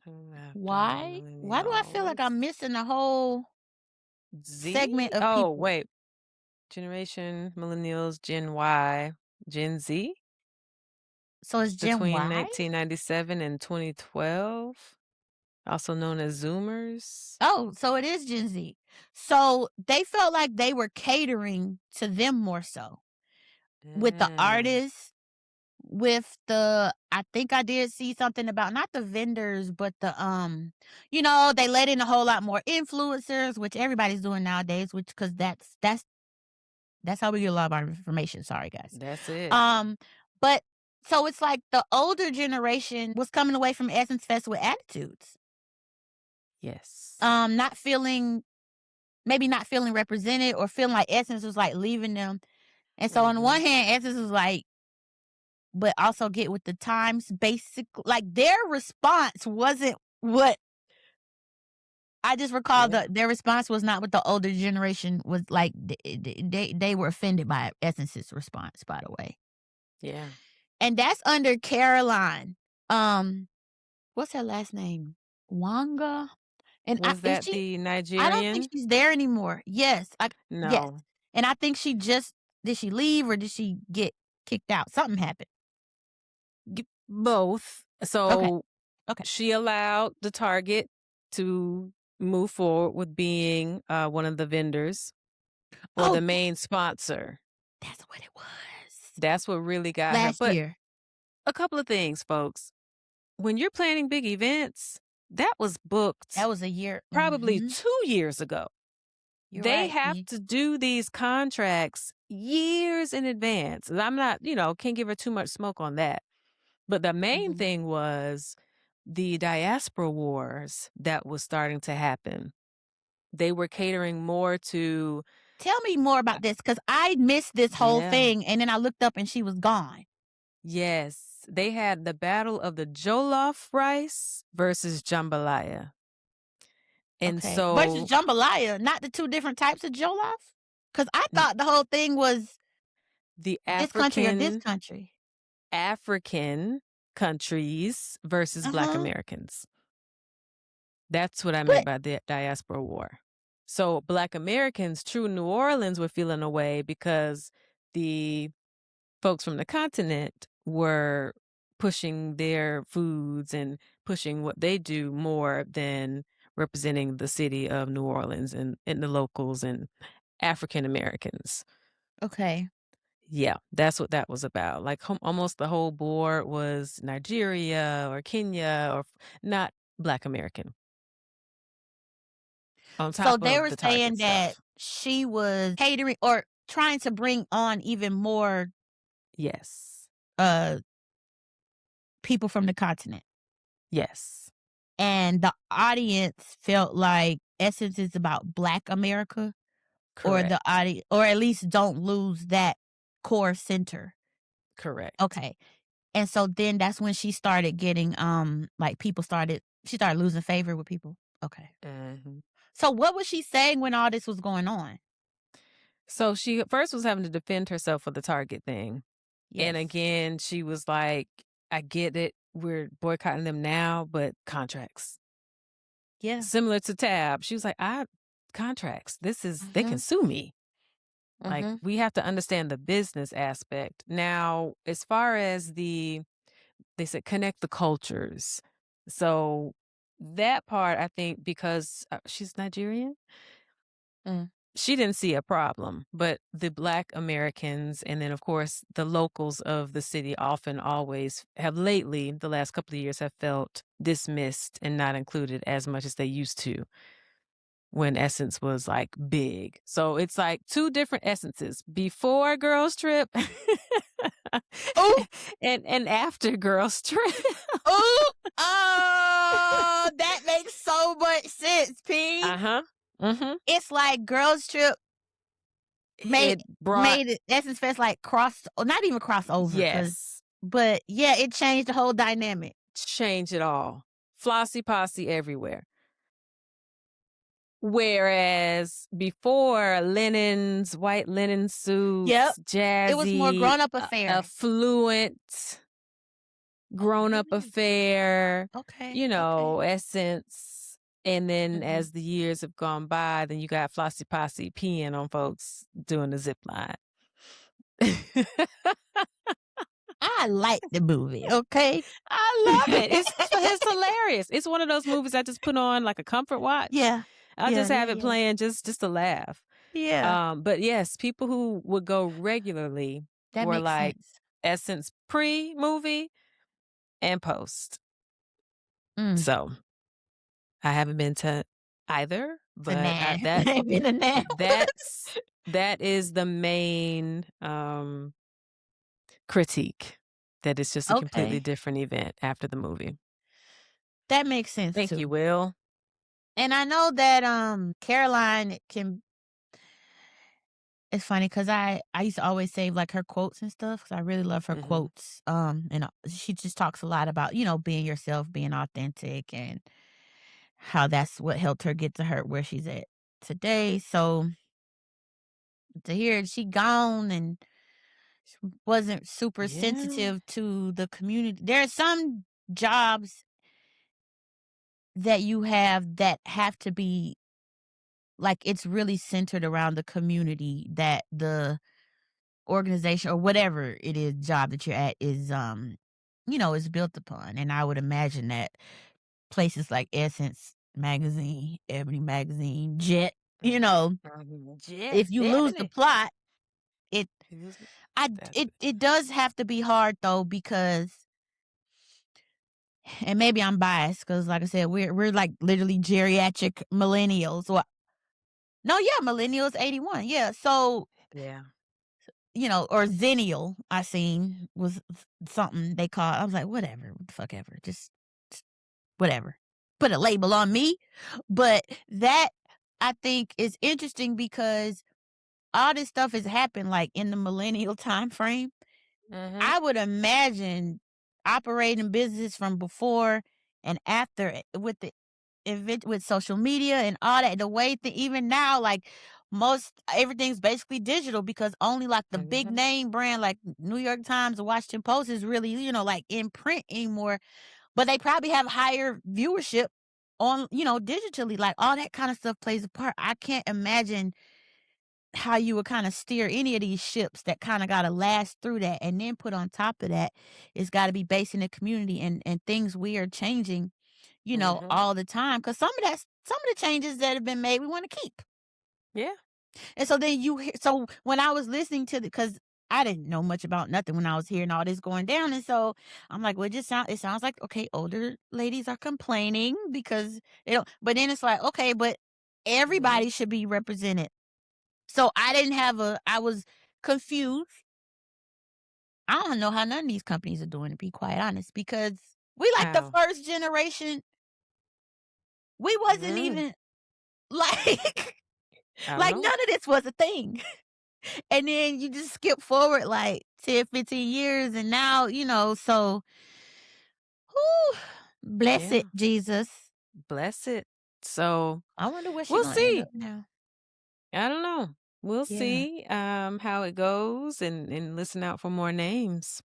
Who after Why? Why do I feel like millennials? I'm missing a whole segment Z? of Oh, people? wait. Generation Millennials, Gen Y, Gen Z So it's Gen between Y? 1997 and 2012, also known as Zoomers. Oh, so it is Gen Z. So they felt like they were catering to them more so with the Mm, artists, with the I think I did see something about not the vendors, but they let in a whole lot more influencers, which everybody's doing nowadays, which because that's how we get a lot of our information. Sorry, guys. that's it. Um, but so it's like the older generation was coming away from Essence Fest with attitudes. Yes. Not feeling maybe not feeling represented or feeling like Essence was like leaving them. And so on the one Mhm. hand, Essence was like, but also get with the times. Basic like their response wasn't what I just recall Yeah. their response was not what the older generation was like. They were offended by Essence's response, by the way. Yeah. And that's under Caroline. Um, what's her last name? Wanga? And Was is that she the I don't think Nigerian? she's there anymore. Yes. No. And I think she just did she leave or did she get kicked out? Something happened. Both. Okay. So Okay. she allowed the Target to move forward with being one of the vendors or Oh, the main sponsor. that's what it was. That's what really got her. Last But year. a couple of things, folks. When you're planning big events, that was That booked was a year. probably Mhm. 2 years ago. You're They right. have to do these contracts years in advance. And I'm not, can't give her too much smoke on that. But the main Mhm. thing was the diaspora wars that was starting to happen. They were catering more to Tell me more uh, about this because I missed this whole yeah. thing and then I looked up and she was gone. Yes. They had the battle of the jollof rice versus jambalaya. And Okay. Versus so jambalaya, not the two different types of jollof? Because I n- thought the whole thing was the this country or this African country. African countries versus Black Uh-huh. Americans. That's what I meant But by the diaspora war. So Black Americans, true New Orleans were feeling away because the folks from the continent were pushing their foods and pushing what they do more than representing the city of New Orleans and the locals and African Americans. okay. Yeah, that's what that was about. Like almost the whole board was Nigeria or Kenya or not Black American on So top they of were the Target saying that stuff. she was catering or trying to bring on even more Yes. uh people from the continent. Yes. And the audience felt like Essence is about Black America or the Correct. audience or at least don't lose that core center. Correct. Okay. And so then that's when she started getting like she started losing favor with people. Okay. Mhm. So what was she saying when all this was going on? So she at first was having to defend herself for the Target thing. And Yes. again, she was like, I get it. We're boycotting them now, but contracts. Yeah. Similar to Tab. She was like, I contracts. They can Mhm. sue me. Like Mhm. we have to understand the business aspect. Now, as far as they said connect the cultures. So that part, I think, because she's Nigerian, Mm. she didn't see a problem. But the Black Americans, and then of course the locals of the city, often always have lately, the last couple of years, have felt dismissed and not included as much as they used to when Essence was, like, big. So it's, like, 2 different Essences, before Girls Trip Oh, and after Girls Trip. oh, oh, that makes so much sense, P. Uh-huh. Mhm. It's like Girls Trip made It brought made it Essence Fest like cross or not even crossover, yes. but yeah, it changed the whole dynamic. Change it all. Flossy posse everywhere. Whereas before, linens, white linen Yep. suits, It was more jazzy, grown-up affair. affluent, Oh, grown-up really? affair, Okay, okay. Essence. And then Mhm. as the years have gone by, then you got Flossy Posse peeing on folks doing the zip line. I like the movie, okay? I love it. It's hilarious. It's one of those movies I just put on like a comfort watch. Yeah. I'll Yeah, just yeah, have it yeah. playing just to laugh. Yeah, But yes, people who would go regularly that were makes like sense. Essence pre-movie and post. Mm. So I haven't been to either, To but nah. that Ain't been a nah. that's that is the main critique. That it's just a completely Okay. different event after the movie. That makes sense Thank too. you, Will. And I know that, Caroline can it's funny because I used to always save, like, her quotes and stuff because I really love her Hmm. quotes, and, she just talks a lot about, being yourself, being authentic, and how that's what helped her get to her where she's at today, so to hear she gone and wasn't super Yeah. sensitive to the community. There are some jobs that you have to be like, it's really centered around the community that the organization or whatever it is job that you're at is built upon, and I would imagine that places like Essence Magazine, Ebony Magazine, Jet, you Mhm. know, Mhm. Jet, if you lose the Ebony. plot, it He was I that's it does have to be hard though because and maybe I'm biased because like I said, we're like literally geriatric millennials. Well, no, yeah, millennials 81. Yeah. So, yeah. or Zennial, I seen was something they call I was like, whatever, what the fuck ever. Just whatever. Put a label on me. But that I think is interesting because all this stuff has happened like in the millennial time frame. Mhm. I would imagine operating business from before and after with the event with social media and all that, the way that even now, like most everything's basically digital because only like the big Mhm. name brand like New York Times or Washington Post is really, like in print anymore. But they probably have higher viewership on, digitally. Like all that kind of stuff plays a part. I can't imagine how you would kind of steer any of these ships that kind of got to last through that and then put on top of that it's got to be based in the community and things we are changing Mhm. all the time because some of the changes that have been made we want to keep Yeah. and so then so when I was listening to the because I didn't know much about nothing when I was hearing all this going down and so I'm like well it sounds like okay older ladies are complaining because they don't but then it's like okay but Mhm. everybody should be represented so I was confused. I don't know how none of these companies are doing, to be quite honest, because we like the How? first generation. We wasn't Mm, even like I don't like know. none of this was a thing. And then you just skip forward like 10, 15 years and now, so whew, bless it, Yeah. Jesus. Bless it. So, I wonder where she we'll gonna end see. up now. I don't know. We'll Yeah. see, how it goes and listen out for more names.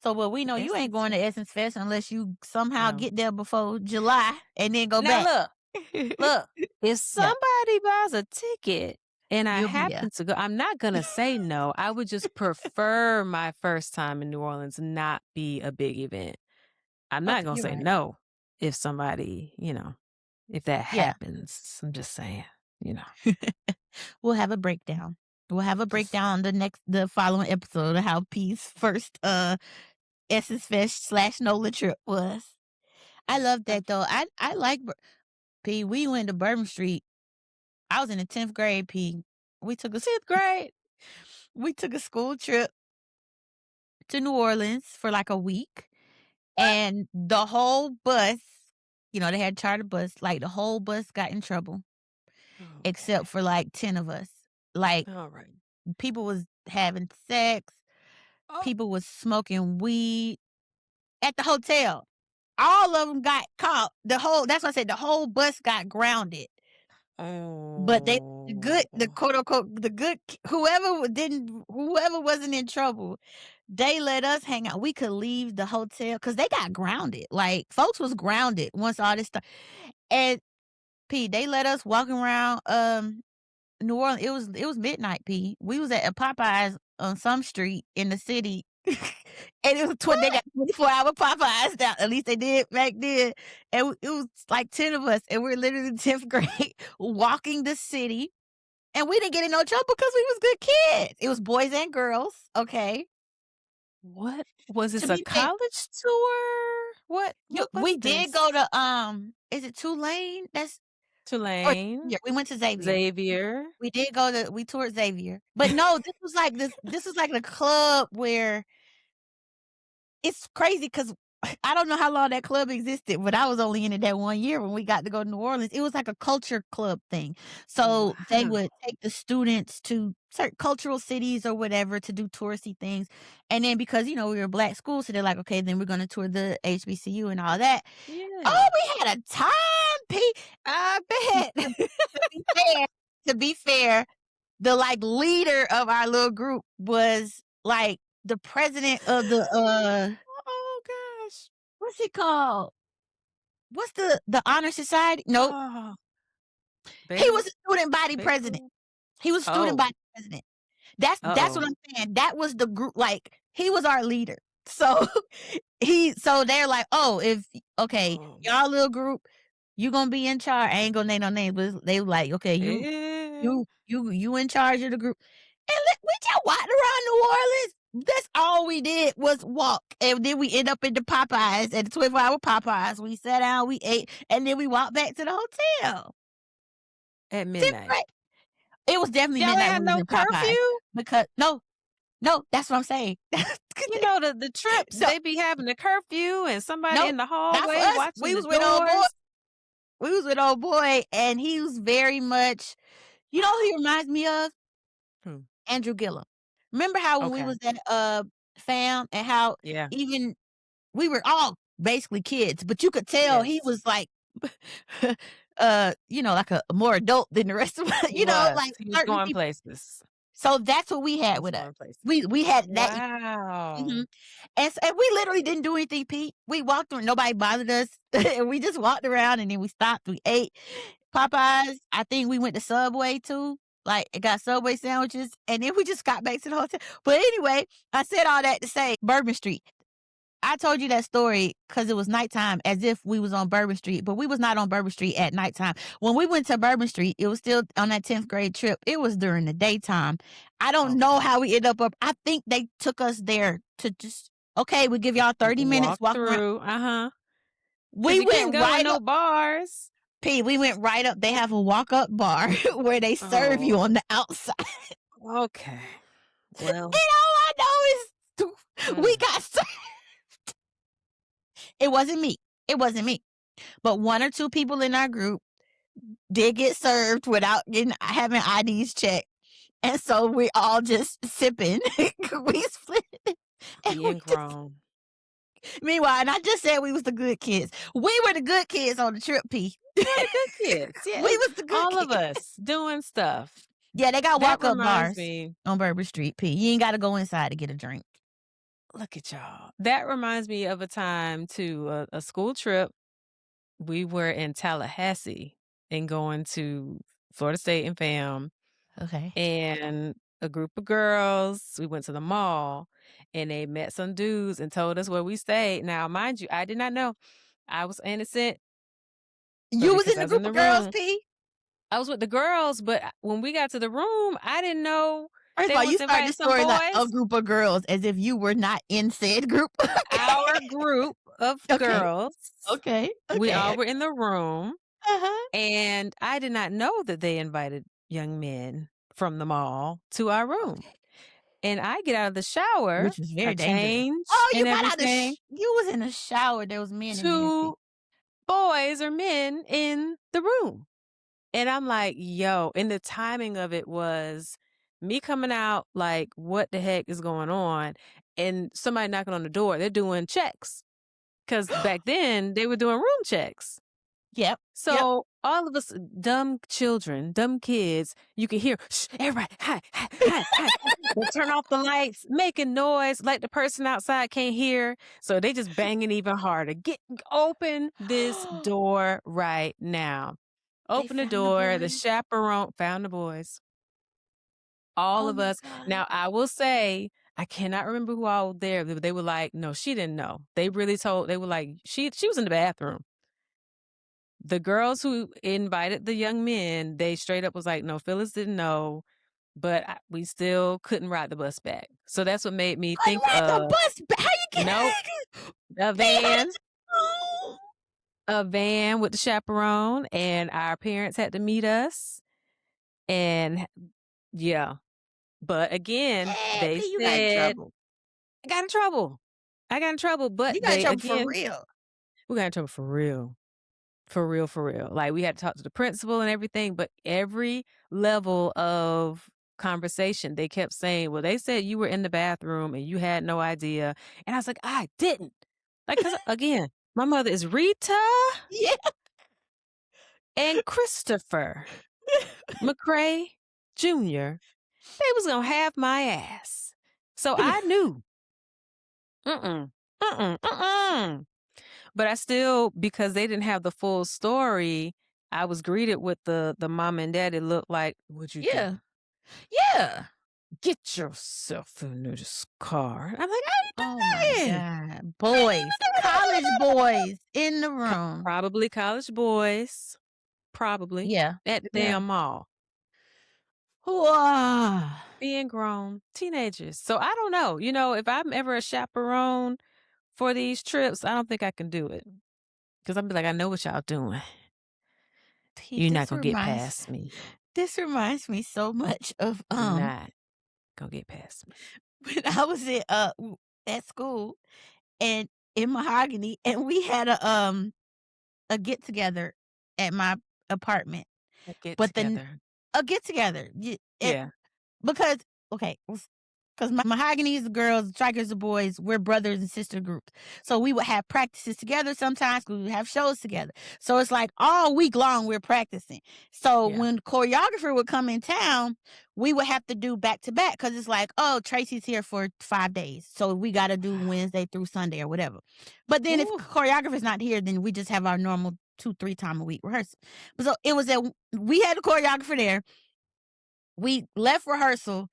So well, we know you ain't Essence going to Fest. Essence Fest unless you somehow Oh. get there before July and then go Now back. look, if Yeah, somebody buys a ticket and I you'll be there. happen to go, I'm not gonna say no. I would just prefer my first time in New Orleans not be a big event. I'm not Okay, gonna you're say right. no if somebody, if that Yeah. happens. I'm just saying, you know, We'll have a breakdown. We'll have a just breakdown on the following episode of how P's first Essence Fest / Nola trip was. I love that though. I like P. We went to Bourbon Street I was in the 10th grade, P. We took a 10th grade? we took a school trip to New Orleans for like a week, What? and the whole bus, they had charter bus, like the whole bus got in trouble except Okay. for like 10 of us. Like Alright. people was having sex, Oh. people was smoking weed at the hotel. All of them got caught. That's why I said the whole bus got grounded. But the Oh. quote unquote, the good, whoever wasn't in trouble, they let us hang out. We could leave the hotel because they got grounded. Like folks was grounded once all this stuff. And P, they let us walk around New Orleans. It was midnight, P. We was at a Popeyes on some street in the city. And it was they What? got 24-hour Popeyes now. At least they did back then. And it was like 10 of us, and we're literally in 10th grade walking the city. And we didn't get in no trouble because we was good kids. It was boys and girls, okay? What? Was To this a be fair, college tour? What was we did this? go to, is it Tulane? Or Tulane? yeah, we went to Xavier. Xavier? We toured Xavier. But no, this was like the club where it's crazy because I don't know how long that club existed, but I was only in it that 1 year when we got to go to New Orleans. It was like a culture club thing. So, they Wow. would take the students to certain cultural cities or whatever to do touristy things, and then because, we were a black school, so they're like, "Okay, then we're gonna tour the HBCU and all that." Oh, Yeah. we had a time, P. I To bet. to be fair the, like, leader of our little group was, like, the president of the, Oh gosh. what's it called? What's the honor society? Nope. Oh, He was bagel? a student body president. Bagel? He was student Oh, body president. That's what uh-oh. I'm saying. That was the group, like, he was our leader. So, so they're like, "Oh, if okay, Oh. y'all little group, you gonna be in charge." I ain't gonna name no names, but they were like, "Okay, Eh. you in charge of the group." And we just walked around New Orleans. That's all we did was walk. And then we end up in the Popeyes, at the 24-hour Popeyes. We sat down, we ate, and then we walked back to the hotel. At 10th midnight. grade. It was definitely Y'all ain't midnight had when we was no in Popeyes curfew? because no, no, that's what I'm saying. The trips, No, they be having a curfew and somebody no, in the not for hallway us. watching the doors. We was with old boy, and he was very much, who he reminds me of? Hmm, Andrew Gillum. Remember how when we okay. was at FAM and how Yeah. even we were all basically kids, but you could tell he Yes. was like, like a more adult than the rest of us, He was. like He was certain going people. places. So that's what we He had was with us. going places. We had that. Wow. Mhm. And we literally didn't do anything, Pete. We walked around, nobody bothered us, and we just walked around, and then we stopped, we ate. Popeyes, I think we went to Subway too, like, and got Subway sandwiches, and then we just got back to the hotel. But anyway, I said all that to say Bourbon Street. I told you that story because it was nighttime, as if we was on Bourbon Street, but we was not on Bourbon Street at nighttime. When we went to Bourbon Street, it was still on that 10th grade trip. It was during the daytime. I don't know Okay. how we ended up. I think they took us there to just, okay, we give y'all 30 minutes, Walk walk around. through. Uh-huh. Cause We you couldn't went go in right no up, bars. P. We went right up. They have a walk up bar where they serve you Oh, on the outside. okay. Well, And all I know is uh, we got served. It wasn't me. It wasn't me. But one or two people in our group did get served without having IDs checked. And so we all just sipping. We split and we being just grown. meanwhile, and I just said we was the good kids. We were the good kids on the trip, P. You were the good kids. Yeah, We was the good all of kids. us doing stuff. Yeah, they got That walk-up reminds bars me, on Bourbon Street, P. You ain't gotta go inside to get a drink. look at y'all. That reminds me of a time to a school trip. We were in Tallahassee and going to Florida State and FAM, Okay. and a group of girls, we went to the mall, and they met some dudes and told us where we stayed. Now, mind you, I did not know. I was innocent, but You was because in I the was in group the of girls, room, P? I was with the girls, but when we got to the room, I didn't know First of they all, you was started the inviting some story like a boys. group of girls as if you were not in said group. Okay. Our group of Okay. girls, Okay. we all Okay. were in the room, Uh-huh. And I did not know that they invited young men from the mall to our room. Okay. And I get out of the shower, Which was I very dangerous. change Oh, and you got out the everything. you was in the shower, there was men in there too. 2 boys or men in the room. And I'm like, "Yo," and the timing of it was me coming out like, "What the heck is going on?" And somebody knocking on the door. They're doing checks because back then, they were doing room checks. Yep, yep. So, all of us dumb children, dumb kids, you can hear, "Shh, everybody, hi, hi, hi, hi." They turn off the lights, making noise like the person outside can't hear, so they just banging even harder. "Get open this door right now." They Open the found the door, the boys? chaperone found the boys, all Oh of my us. god. Now, I will say, I cannot remember who all was there, but they were like, "No, she didn't know." They were like, "She was in the bathroom." The girls who invited the young men, they straight up was like, "No, Phyllis didn't know, but we still couldn't ride the bus back." So that's what made me Couldn't think ride the of bus how you get nope, a they had van, to oh. a van with the chaperone, and our parents had to meet us, and yeah. But again, they Dang, you got in said, trouble. "I got in trouble. I got in trouble," but You got in they trouble for again, real. we got in trouble for real. For real, for real. Like, we had to talk to the principal and everything, but every level of conversation, they kept saying, "Well, they said you were in the bathroom and you had no idea." And I was like, "I didn't." Like, 'cause again, my mother is Rita Yeah. and Christopher McCray Jr. They was gonna have my ass. So I knew. Mm-mm. Mm-mm. Mm-mm. But I still, because they didn't have the full story, I was greeted with the mom and dad. It looked like, "What'd you do? Yeah. Yeah. Get yourself in this car." I'm like, "I Oh my ain't doing god. I Boys, college ain't boys in the Co room. Probably college boys, probably, Yeah. at the Yeah. damn mall, Whoa. being grown, teenagers. So I don't know, if I'm ever a chaperone for these trips, I don't think I can do it because 'cause I'm be like, "I know what y'all doing. T You're not this gonna get reminds past me. this reminds me so much of, You're not gonna get past me." when I was at, at school and in Mahogany, and we had a get together at my apartment, A get but then together. a get together, Yeah. because okay, because Mahogany is the girls, Strikers the boys, we're brothers and sister groups. So we would have practices together sometimes, we would have shows together. So it's like all week long we're practicing. So Yeah. when choreographer would come in town, we would have to do back to back because it's like, oh, Tracy's here for 5 days. So we got to do Wednesday through Sunday or whatever. But then if Ooh. choreographer's not here, then we just have our normal 2, 3 time a week rehearsal. But so it was that we had a choreographer there. We left rehearsal,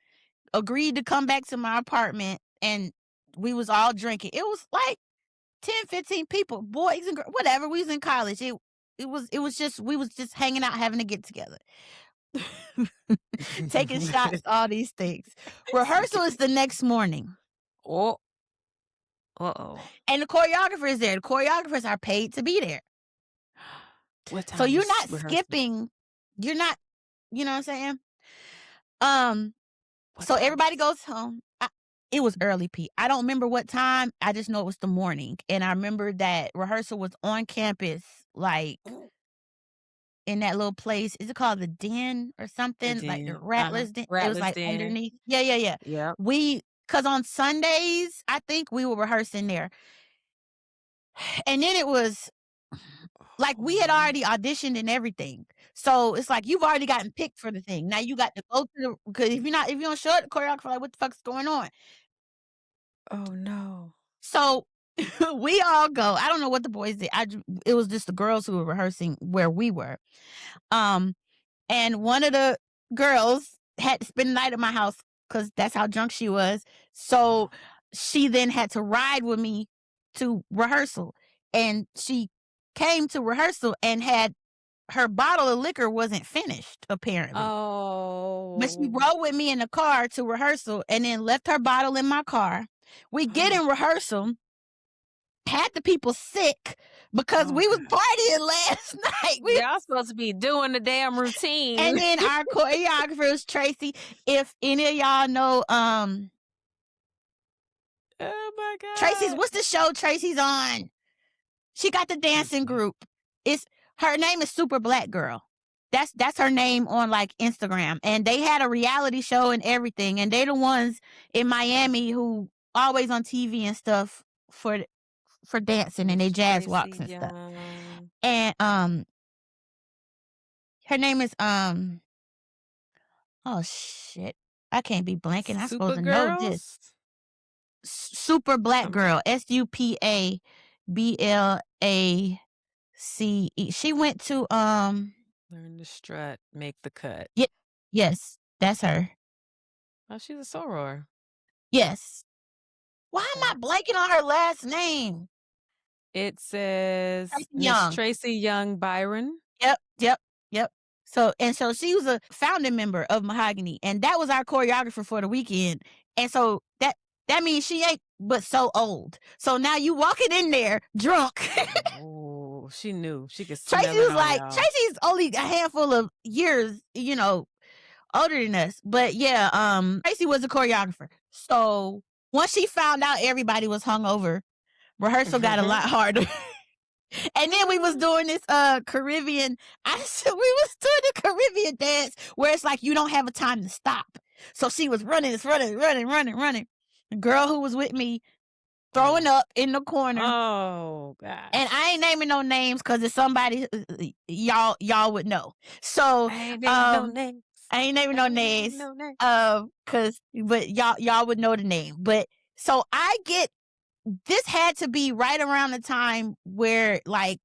agreed to come back to my apartment, and we was all drinking. It was like 10, 15 people, boys and whatever. We was in college. It was just we was just hanging out, having to get together. Taking shots, all these things. Rehearsal is the next morning. Oh, uh-oh. And the choreographer is there. The choreographers are paid to be there. What So time you're is not rehearsal? skipping. You're not, you know what I'm saying? Um, What So time everybody is goes home. It was early, Pete. I don't remember what time. I just know it was the morning, and I remember that rehearsal was on campus, like Ooh, in that little place. Is it called the Den or the something? Like the Den. Uh-huh. Rattlers Den. It was Rattlers like Den. underneath. Yeah, yeah, yeah. Yep. Cause on Sundays, I think we were rehearsing there, and then it was like Oh, we had no. already auditioned and everything. So it's like you've already gotten picked for the thing. Now you got to go to the because if you don't show up, the choreographer like what the fuck's going on? Oh, no. So we all go. I don't know what the boys did. It was just the girls who were rehearsing where we were. Um, and one of the girls had to spend the night at my house because that's how drunk she was. So she then had to ride with me to rehearsal, and she came to rehearsal and had her bottle of liquor wasn't finished apparently. But she Oh. rode with me in the car to rehearsal and then left her bottle in my car. We get in rehearsal had the people sick because Oh we was god. partying last night. Y'all supposed to be doing the damn And routine. then our choreographer was Tracy. If any of y'all know, Oh my Tracy's, god. what's the show Tracy's on? She got the dancing Mm-mm. group. It's her name is Super Black Girl. That's her name on like Instagram. And they had a reality show and everything. And they the ones in Miami who always on TV and stuff for dancing and they Miss jazz Tracy walks and stuff. Young. And her name is oh shit. I can't be blanking. I'm supposed to know this. Supergirls? Super Black Some Girl. SUPABLACE. She went to learn to strut, make the cut. yeah, yes, that's her. Oh, she's a soror. Yes. Why Okay. am I blanking on her last name? It says Tracy Miss Young. Tracy Young Byron. Yep, yep, yep. So she was a founding member of Mahogany, and that was our choreographer for the weekend. And so that means she ain't but so old. So now you walking in there drunk. Oh, she knew. She could Tracy smell it was on like, y'all. Tracy's only a handful of years, older than us. But yeah, Tracy was a choreographer. So once she found out everybody was hungover, rehearsal got a lot harder. And then we was doing this Caribbean. We was doing the Caribbean dance where it's like you don't have a time to stop. So she was running. The girl who was with me throwing up in the corner. Oh And I ain't gosh. naming no names because it's somebody y'all would know. So I ain't naming no names. I ain't naming I no ain't naming names. no names. But y'all would know the name. But so this had to be right around the time where like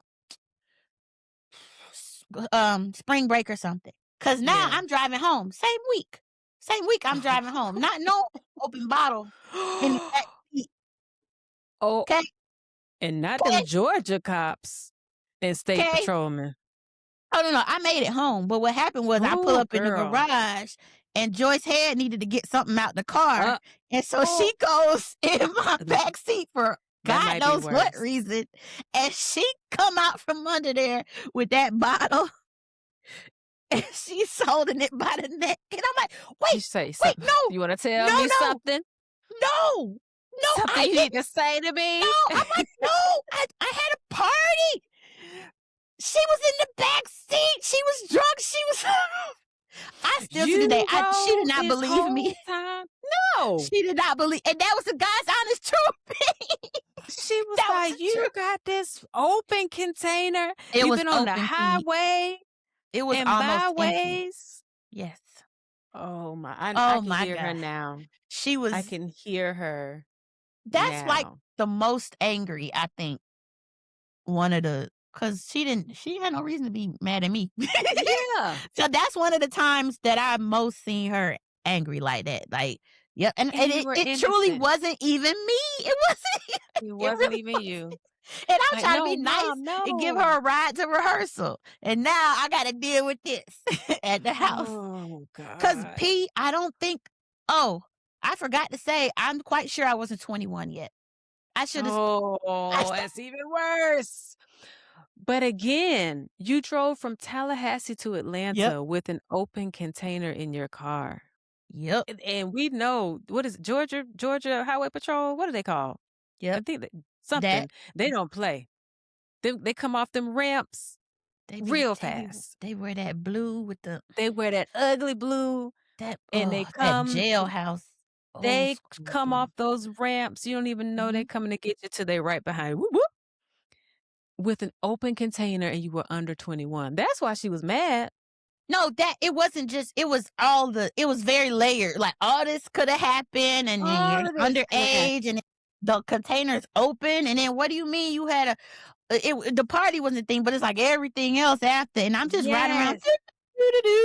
spring break or something. Cause now Yeah. I'm driving home. Same week I'm driving home. Not no open bottle in the back seat. Oh, Okay. and not them Okay. Georgia cops and state Okay. patrolmen. Oh no, I made it home. But what happened was I pull Oh, up in the girl. garage and Joyce Head needed to get something out the car. Uh, And so oh, she goes in my back seat for that God might be knows what worse. reason. And she come out from under there with that bottle and she's holding it by the neck. And I'm like, You wait, say wait, something. no, You want to tell no, me no, something? no, no, Something I you need didn't. to say to No, me? I'm like, no, I had a party. She was in the back seat. She was drunk. She was. I still to today. You She did drove not this believe me. whole time? No. She did not believe, and that was the guy's honest truth. She was That was like, the you truth. got this open container. It You've was been on the open, Pete. highway It was and almost empty. byways. Yes. Oh my, I Oh can my hear her God. now. She I was. can hear her That's like now. the most angry I think one of the because she had no reason to be mad at me. Yeah. So that's one of the times that I most seen her angry like that. Like, yep. And, And and you it, were it truly innocent. wasn't even me. It wasn't. It It wasn't really even wasn't. you. And I'm Like, trying to no, be nice mom, and give her no. a ride to rehearsal. And now I got to deal with this at the house. Oh Because God. I don't think, I forgot to say, I'm quite sure I wasn't 21 yet. I should have, Oh, that's even worse. But again, you drove from Tallahassee to yep, Atlanta with an open container in your car. yep, And we know, what is it, Georgia Highway Patrol? What do they call? I yep. think That, something. They don't play. They come off them ramps real fast. they wear that blue with the, They wear that ugly blue and that jailhouse old they school come blue. off those ramps. You don't even know Mhm. they're coming to get you till they right behind. Whoop, whoop, with an open container and you were under 21. That's why she was mad. No, that it wasn't just it was it was very layered. Like all this could have happened and then All you're of this could have underage happened. and the container's open and then what do you mean you had the party wasn't a thing, but it's like everything else after and I'm just riding around. Yes.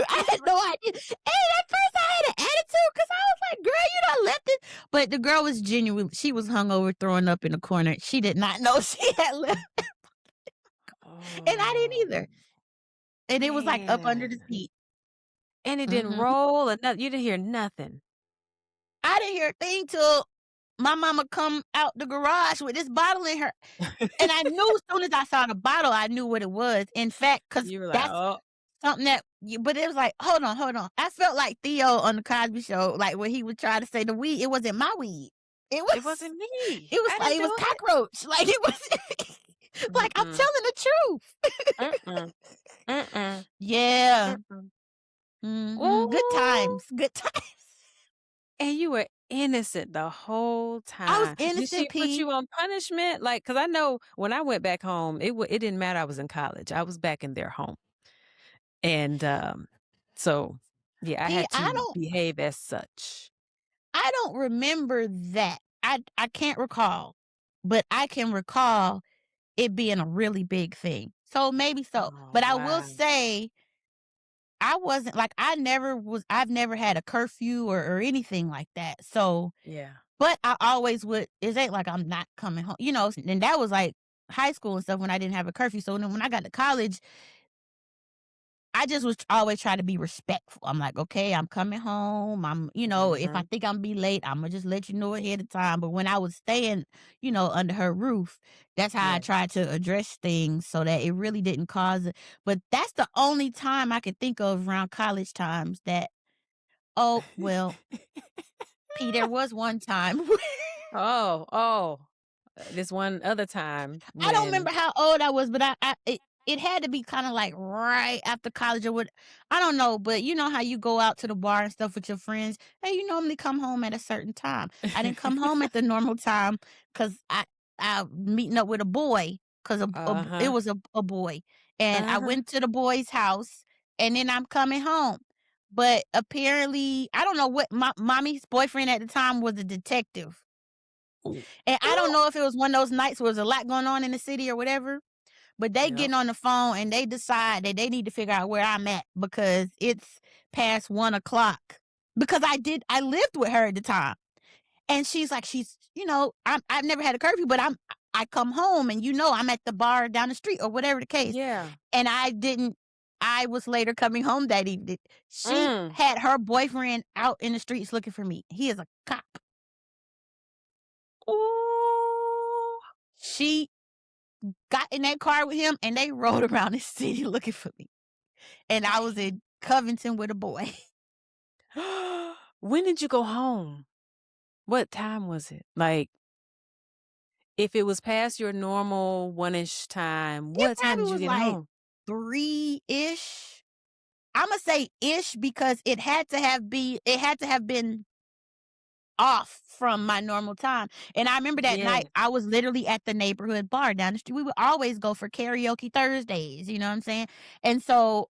I had no idea. And at first I had an attitude because I was like, girl, you done left it. But the girl was genuine. She was hungover throwing up in the corner. She did not know she had left. And I didn't Oh, either. And it was like up under the man. seat. And it didn't Mhm. roll or nothing. You didn't hear nothing. I didn't hear a thing till my mama come out the garage with this bottle in her, and I knew as soon as I saw the bottle, I knew what it was. In fact, because You were like, that's "Oh, something that you but it was like, "Hold on, hold on." I felt like Theo on the Cosby Show, like, when he would try to say the weed, it wasn't my weed. It was it wasn't me. it was I like didn't it do was it." cockroach, like, it was like, I'm Mm-mm, telling the truth. mm-mm, mm-mm, Yeah. mm-mm. Mhm. Good Ooh, times, good times. and you were innocent the whole I was time. Did she innocent, put P. you on punishment? Like, cause I know when I went back home, it didn't matter I was in college. I was back in their home. And, so, yeah, I P, had to behave as such. I don't remember that. I can't recall, but I can recall it being a really big thing. So maybe so. Oh, But I will wow. say I wasn't like I've never had a curfew or anything like that. So, Yeah. but I always would it ain't like I'm not coming home, and that was like high school and stuff when I didn't have a curfew. So then when I got to college, I just was always try to be respectful. I'm like, okay, I'm coming home. If I Mhm. think I'm be late, I'm gonna just let you know ahead of time. But when I was staying, under her roof, that's how I Yeah. tried to address things so that it really didn't cause it. But that's the only time I could think of around college times that, oh, well, P, there was one time. Oh, oh, this one other time I don't when remember how old I was, but it had to be kinda, like, right after college or what I don't know, but you know how you go out to the bar and stuff with your friends, and you normally come home at a certain time. I didn't come home at the normal time 'cause I meeting up with a boy 'cause it Uh-huh, was a boy, and I uh-huh. went to the boy's house, and then I'm coming home. But apparently, I don't know what my mommy's boyfriend at the time was a detective. Ooh. And I don't Ooh. know if it was one of those nights where there's a lot going on in the city or whatever, but they Yep. getting on the phone and they decide that they need to figure out where I'm at because it's past 1 o'clock. Because I lived with her at the time. And she's like, I've never had a curfew, but I come home and I'm at the bar down the street or whatever the case. Yeah. And I was later coming home that evening. She Mm. had her boyfriend out in the streets looking for me. He is a cop. Ooh. She got in that car with him and they rode around the city looking for me. And I was Dang. in Covington with a boy. When did you go home? What time was it? Like, if it was past your normal one-ish time, It what time probably did you was get like home? 3-ish. Imma say ish because it had to have been off from my normal time. And I remember that Yeah. night, I was literally at the neighborhood bar down the street. We would always go for karaoke Thursdays, you know what I'm saying? And so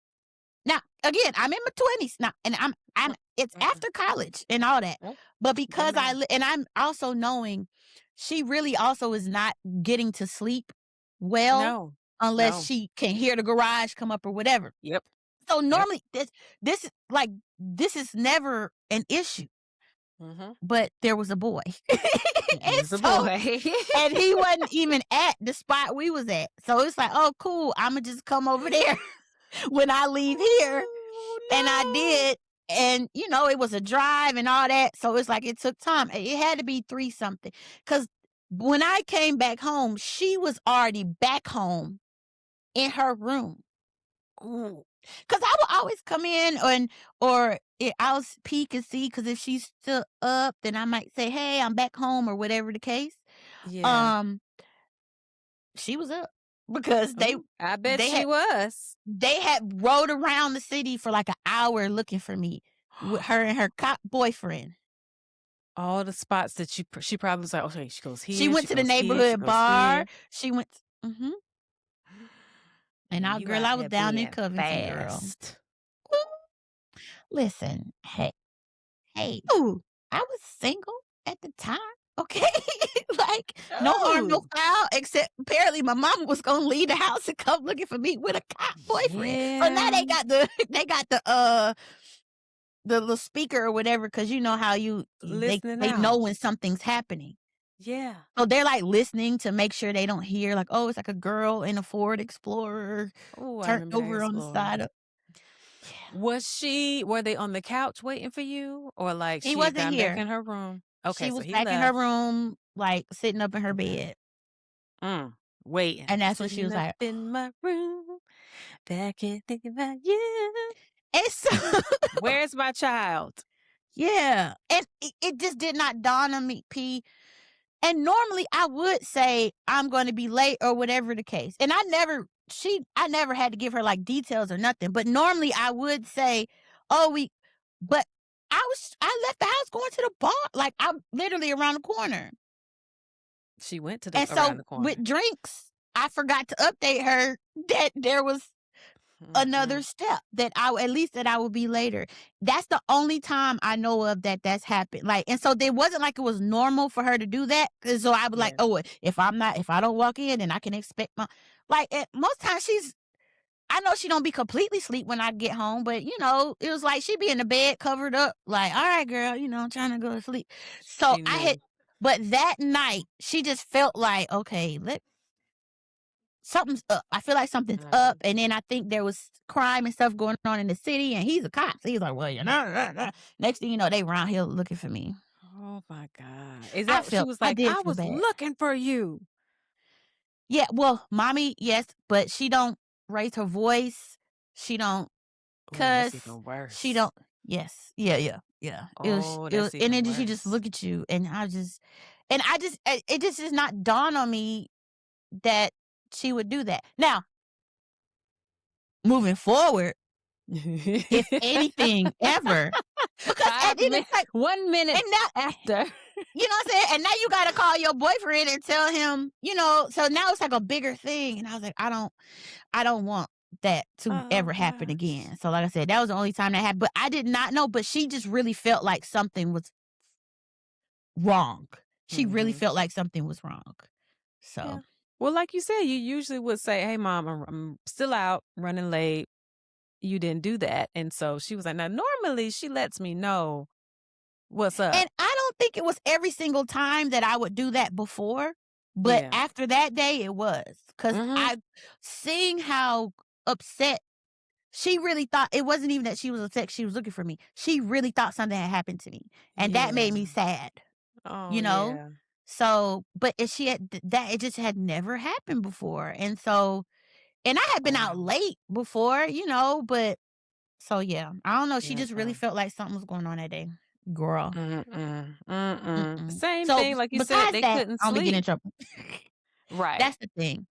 now, again, I'm in my 20s now, and I'm Mm, it's mm-mm. after college and all that. Oh, But good because math. and I'm also knowing she really also is not getting to sleep well No. unless No. she can hear the garage come up or whatever. Yep. So Yep. normally this is like this is never an issue, Mhm. but there was a boy. It And was a so boy. and he wasn't even at the spot we was at. So it's like, "Oh, cool. Imma just come over there when I leave here." And I Oh, did, and, it was a drive and all that, so it's like it took time. It had to be 3 something, cause when I came back home, she was already back home in her room. no. Ooh, Cause I would always come in or I'll peek and see, cause if she's still up, then I might say, "Hey, I'm back home," or whatever the case. yeah. Um, she was up because Ooh, I bet they she had was. they had rode around the city for like an hour looking for me with her and her cop boyfriend. All the spots that she probably was like, "Okay, she goes She here, she went to the goes here, she neighborhood goes bar. here." She went mhm, and And I you girl, out I was there down in being Covington, girl. fast. Ooh, listen, hey, Ooh, I was single at the time, okay? Like, no harm, no oh, foul, except apparently my mama was gonna leave the house and come looking for me with a cop boyfriend. So now yeah. they got the the little speaker or whatever, because you know how Listening they know out. when something's happening. Yeah. So they're, like, listening to make sure they don't hear, like, "Oh, it's like a girl in a Ford Explorer Oh, I turned remember that over on the Explorer. side of." Yeah. Were they on the couch waiting for you? Or, like, He she had wasn't gotten back here. in her room? Okay, She so was he back in her left. room, like, sitting up in her Okay. bed, Waiting. and that's when she Sitting was up like in my room, back here thinking about you. and so Where's my child? yeah, and it just did not dawn on me, P. And normally I would say I'm gonna be late or whatever the case. And I never had to give her like details or nothing. But normally I would say, oh, but I left the house going to the bar. Like I'm literally around the corner. She went to the And around so the corner. with drinks, I forgot to update her that there was another Mm-mm. step that at least that I would be later. That's the only time I know of that that's happened. Like, and so there wasn't like it was normal for her to do that. And so I was like, Yeah. oh, if I don't walk in, then I can expect most times I know she don't be completely asleep when I get home, but it was like she'd be in the bed covered up, like, all right, girl, I'm trying to go to sleep. So She knew. but that night she just felt like, okay, something's up. I feel like something's up. Mhm. And then I think there was crime and stuff going on in the city, and he's a cop. So he's like, well, next thing you know, they around here looking for me. Oh my God. Is that what she was I like? did I feel was bad. looking for you. Yeah, well, mommy, yes, but she don't raise her voice. She don't Oh, that's cuss. even She worse. don't. Yes, yeah, yeah, yeah. Oh, It was, that's and even then she just worse. look at you, and it just does not dawn on me that she would do that. Now, moving forward, if anything ever, because at the end it's like, 1 minute and now, after. you know what I'm saying? And now you gotta call your boyfriend and tell him, so now it's like a bigger thing. And I was like, I don't want that to Oh ever happen gosh. again. So like I said, that was the only time that happened. But I did not know, but she just really felt like something was wrong. She really Mhm. felt like something was wrong. Yeah. So Well, like you said, you usually would say, "Hey, mom, I'm still out, running late." You didn't do that, and so she was like, "Now, normally she lets me know what's up." and I don't think it was every single time that I would do that before, but Yeah. after that day it was. Cause Mhm. I seeing how upset she really thought it wasn't even that she was upset she was looking for me. She really thought something had happened to me. And that Yeah. made me sad, Oh, you know? yeah. So, but if she had that, it just had never happened before. And so, and I had been out Wow. late before, but so yeah, I don't know. She just really Mm-mm. felt like something was going on that day. Girl. Mm-mm. Mm-mm. Mm-mm. Same So thing, like you said, besides they that, couldn't I only get in sleep. trouble. Right. That's the thing.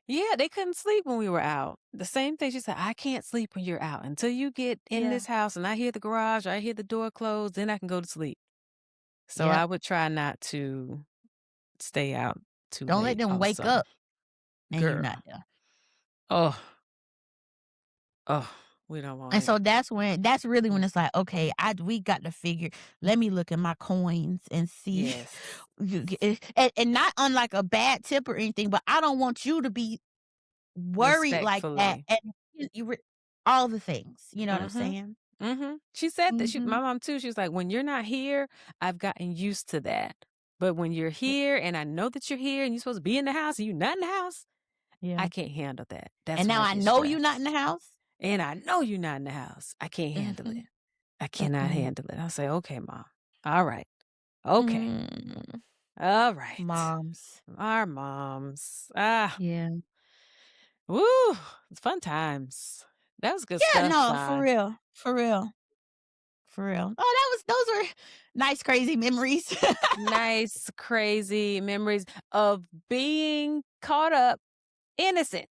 Yeah, they couldn't sleep when we were out. The same thing she said, "I can't sleep when you're out. Until you get in Yeah. this house and I hear the garage or I hear the door close, then I can go to sleep." So Yep. I would try not to stay out too Don't let late them wake also. up and you not Girl. there. Oh, oh, we don't And want so that's really when it. it's like, okay, we got to figure. Let me look at my coins and see, Yes. and not on like a bad tip or anything, but I don't want you to be worried like that, Respectfully. and all the things. You know what I'm Mhm. saying? Mhm. She said that Hmm. my mom too, she was like, "When you're not here, I've gotten used to that. But when you're here and I know that you're here and you're supposed to be in the house and you're not in the house, I Yeah. can't handle that. That's And when now I I get know you not in the stressed. house. And I know you're not in the house. I can't handle it. Hmm. I cannot Mm-mm. handle it." I'll say, "Okay, mom. All right. Okay. Mm. All right." Moms. Our moms. Ah, Yeah. woo. It's fun times. That was good Yeah. stuff, No, for Sean. real. For real. For real. Oh, those were nice, crazy memories. Nice, crazy memories of being caught up innocent,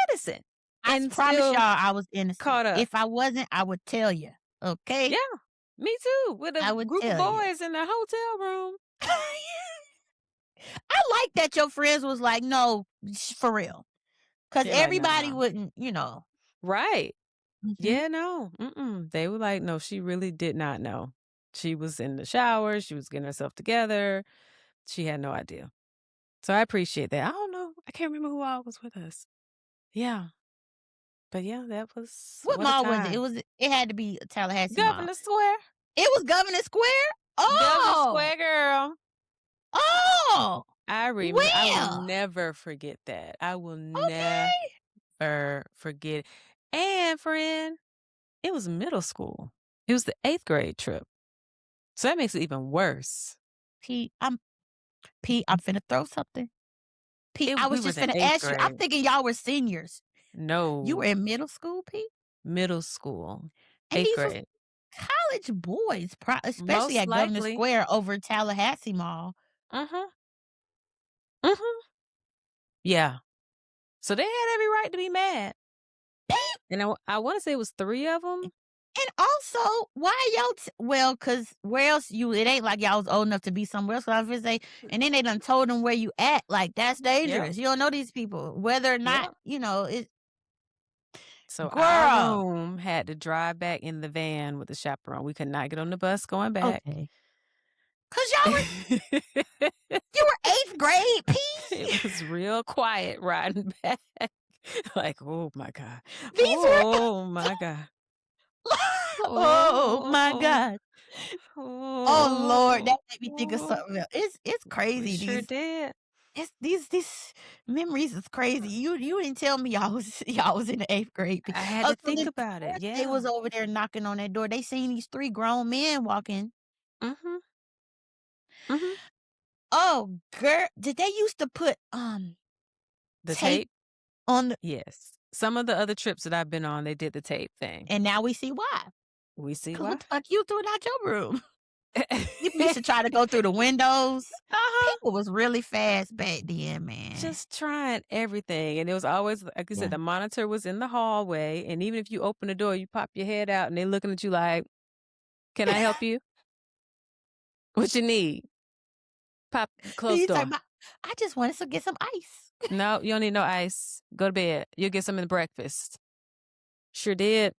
innocent, I and promise y'all still I was innocent. caught up. If I wasn't, I would tell you. Yeah, Okay? me too, with a I would group of tell you. boys in the hotel room. I like that your friends was like, "No, for real," because They're like, everybody "Nah." wouldn't. Right. Mhm. Yeah, no. Mm-mm. They were like, "No, she really did not know. She was in the shower. She was getting herself together. She had no idea." So I appreciate that. I don't know. I can't remember who all was with us. Yeah. But yeah, that was What what a mall was it? time. It had to be Tallahassee Mall. Governor Square. It was Governor Square? Governor Oh! Square, girl. Oh! I will Where? never forget that. I will never Okay. forget it. And friend, it was middle school. It was the 8th grade trip. So that makes it even worse. P, I'm finna throw something. P, I We was was just in finna 8th ask you. I'm grade. thinking y'all were seniors. You were No, in middle school, P? middle school, And 8th these was grade. college boys, especially Most at Governor likely. Square over Tallahassee Mall. Mhm, mhm. Yeah. So they had every right to be mad. And I wanna say it was 3 of them. And also, why y'all well, cause where else it ain't like y'all was old enough to be somewhere else, 'cause I was gonna say, and then they done told them where you at, like, that's Yep, dangerous. You don't know these people, whether or not, yep. it So our girl, room had to drive back in the van with the chaperone. We could not get on the bus going back. okay, 'cause you were 8th grade, P. It was real quiet riding back. Like, "Oh my god. These were Oh my god. oh my Oh, god. Oh Lord, oh, that made me think of oh." something else. It's We crazy, sure did. these memories is crazy. You didn't tell me y'all was y'all was in the 8th grade. I had Oh, to so think then of about it, course they yeah. was over there knocking on that door. They seen these 3 grown men walking. Mhm, mhm. Oh, girl, did they used to put, The tape tape? on the Yes. Some of the other trips that I've been on, they did the tape thing. and now we see why. We see 'Cause why. what the fuck you doing out your room? People used to try to go through the windows. Uh-huh. People was really fast back then, man. Just trying everything, and it was always like you said, Yeah. the monitor was in the hallway, and even if you open the door, you pop your head out, and they looking at you like, "Can I help you? What you need? Pop close He's like, door. I just wanted to get some ice." No, you don't need no ice. Go to bed. You'll get some in breakfast." Sure did.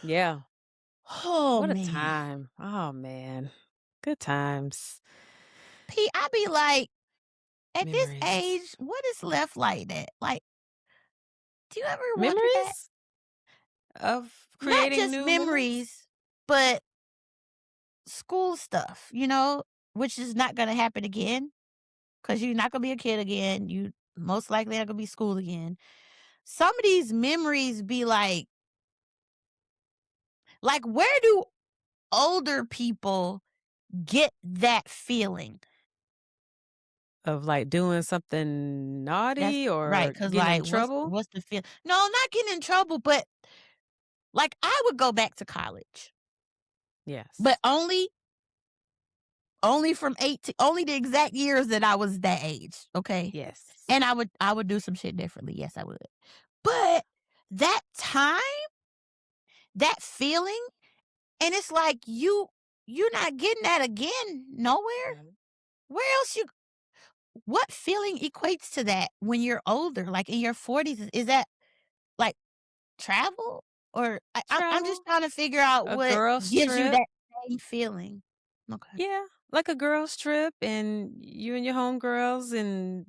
Yeah. Oh, What a man. time. Oh, man. Good times. I be like, at this Memories. age, what is left like that? Like, do you ever wonder that? Memories of Not creating just new memories? memories, but school stuff, which is not gonna happen again because 'cause you're not gonna be a kid again. You most likely not gonna be school again. Some of these memories be like, where do older people get that feeling? Of, like, doing something That's naughty right, or cause getting like, in trouble? what's the feel? No, not getting in trouble, but, like, I would go back to college, but Yes. only from 18 only the exact years that I was that age, okay? Yes. And I would do some shit differently, yes, I would. But that time, that feeling, and it's like you're not getting that again nowhere. Mhm. Where else you what feeling equates to that when you're older, like in your 40s? Is that like travel? Or I'm just Travel, trying to figure out a what girls' gives you trip. that same feeling. Okay. Yeah, like a girls' trip and you and your homegirls and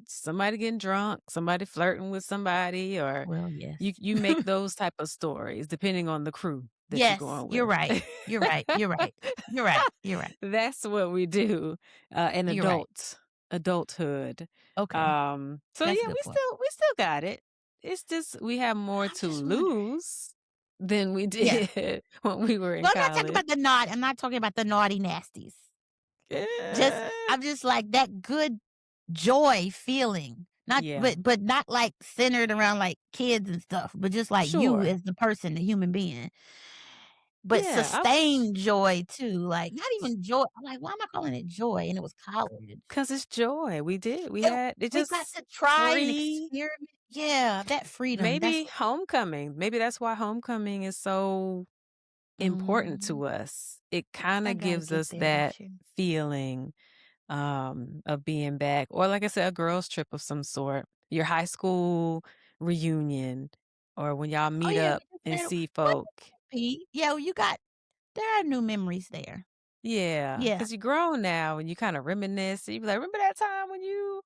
somebody getting drunk, somebody flirting with somebody, or Well, yes. you make those type of stories depending on the crew that you're Yes, going you're with. right. You're right. You're right. You're right. You're right. That's what we do, in You're right. adulthood. Okay. So That's a yeah, good we point. still we still got it. It's just we have more I'm to just wondering. lose than we Yeah. did when we were in Well, college. I'm not talking about the naughty nasties. Eh, I'm just like that good joy feeling. Not yeah, but not like centered around like kids and stuff, but just like you sure. as the person, the human being. But Yeah, I was sustained joy too. Like not even joy. I'm like, why am I calling it joy? And it was college. 'cause it's joy. We did. We It, had it we got just to try and free. experiment. Yeah, that freedom. That's Maybe homecoming. Maybe that's why homecoming is so important mm, to us. It kinda I gotta gives get us there that this year. feeling, of being back, or like I said, a girls' trip of some sort, your high school reunion, or when y'all Oh meet yeah, up we just and had see what folk. Pete? Yeah, well, you got there are new memories there. Yeah, Yeah, because 'cause you're grown now and you kinda reminisce, you be like, "Remember that time when you"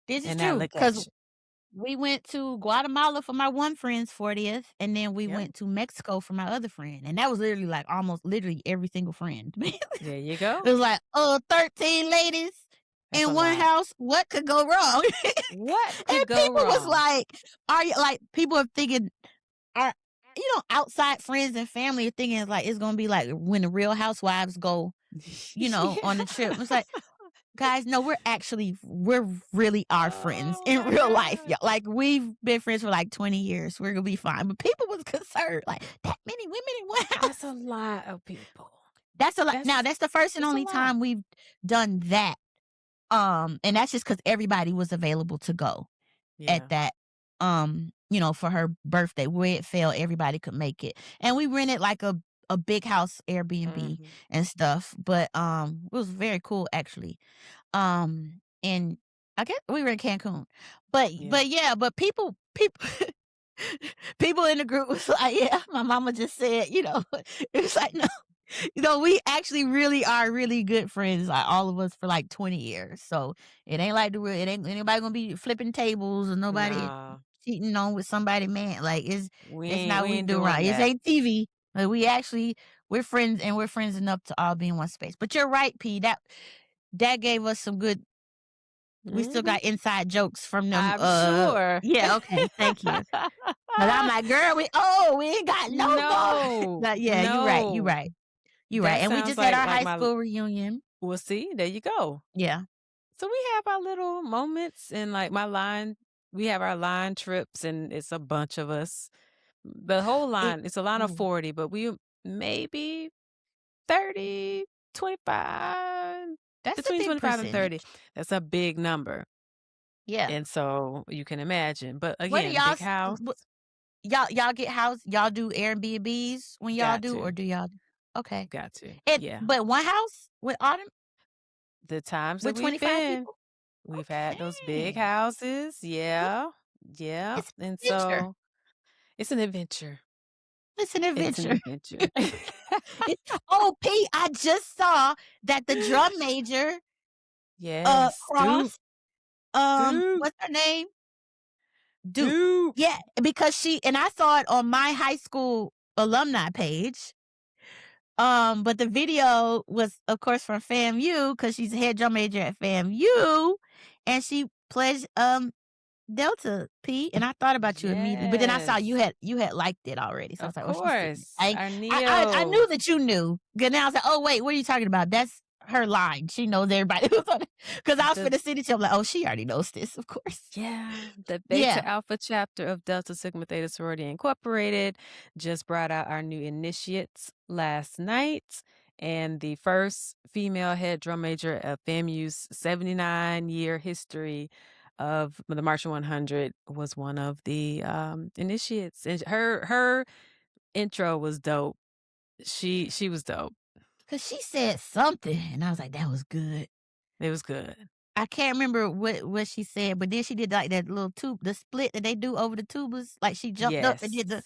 this is and now true. look Cause at you. we went to Guatemala for my one friend's 40th, and then we Yep, went to Mexico for my other friend, and that was literally like almost literally every single friend. there you It go. was like, oh, 13 ladies That's a in one lot. house. What could go wrong? What And could go people was wrong? like, are you like people are thinking, are outside friends and family are thinking like it's gonna be like when the Real Housewives go, on the trip. It's like, guys, no, we're really our friends Oh in my real life. God. Yeah, like we've been friends for like 20 years. We're gonna be fine. But people was concerned, like that many women in one That's a house. lot of people. That's a lot. Now That's that's the first and that's a only lot. time we've done that. And that's just because everybody was available to go at Yeah. that, for her birthday. Where it fell, everybody could make it. And we rented like a big house Airbnb Mhm. and stuff. But it was very cool actually. And I guess we were in Cancun. But Yeah. but yeah, but people people in the group was like, yeah, my mama just said, it was like, no, we actually really are really good friends, like all of us for like 20 years. So it ain't like it ain't anybody gonna be flipping tables or nobody Nah. cheating on with somebody, man. Like We it's ain't not we what we ain't do doing around. It that. ain't TV. Like we're friends and we're friends enough to all be in one space. But you're right, P. That gave us some good. We still Mhm. got inside jokes from them. I'm sure. Yeah, okay, thank you. But I'm like, girl, we ain't got no more. No. But yeah, you're right. You're No. right. You're right. That And we sounds just had our like high my school reunion. well, see, there you go. Yeah. So we have our little moments and like we have our line trips and it's a bunch of us. The whole It line, it's a line of Ooh, 40, but we maybe 30, 25, that's a between big 25 and 30. percentage. That's a big number. Yeah. And so you can imagine. But What do again, y'all big house, y'all get house y'all do Airbnbs when y'all got do, or to, do y'all okay. got to. And Yeah. but one house with autumn The times that with we've 25 been, people? we've had those big Okay. houses. Yeah, Yeah. Yeah. it's And an adventure. so it's an adventure. It's an It's an adventure. adventure. Oh, Pete, I just saw that the drum major, Yes. Dupe, crossed, dupe, what's her name? Dupe. dupe. Yeah, because and I saw it on my high school alumni page. But the video was, of course, from FAMU because she's a head drum major at FAMU, and she pledged Delta P. And I thought about you immediately, but then I saw Yes. you had liked it already, so I was Of like, oh, she's sitting there. course. Our I Neo. knew that you knew. Good, now I was like, oh wait, what are you talking about? That's her line. She knows everybody who's on it. Because I was The finna send it to him like, oh, she already knows this, of course. Yeah, the Yeah. Beta Alpha chapter of Delta Sigma Theta Sorority Incorporated just brought out our new initiates last night. And the first female head drum major of FAMU's 79-year history of the Marching 100 was one of the initiates. And her intro was dope. She was dope. Because she said something, and I was like, that was good. It was good. I can't remember what she said, but then she did like that little tube, the split that they do over the tubas. Like she jumped up and Yes. did the.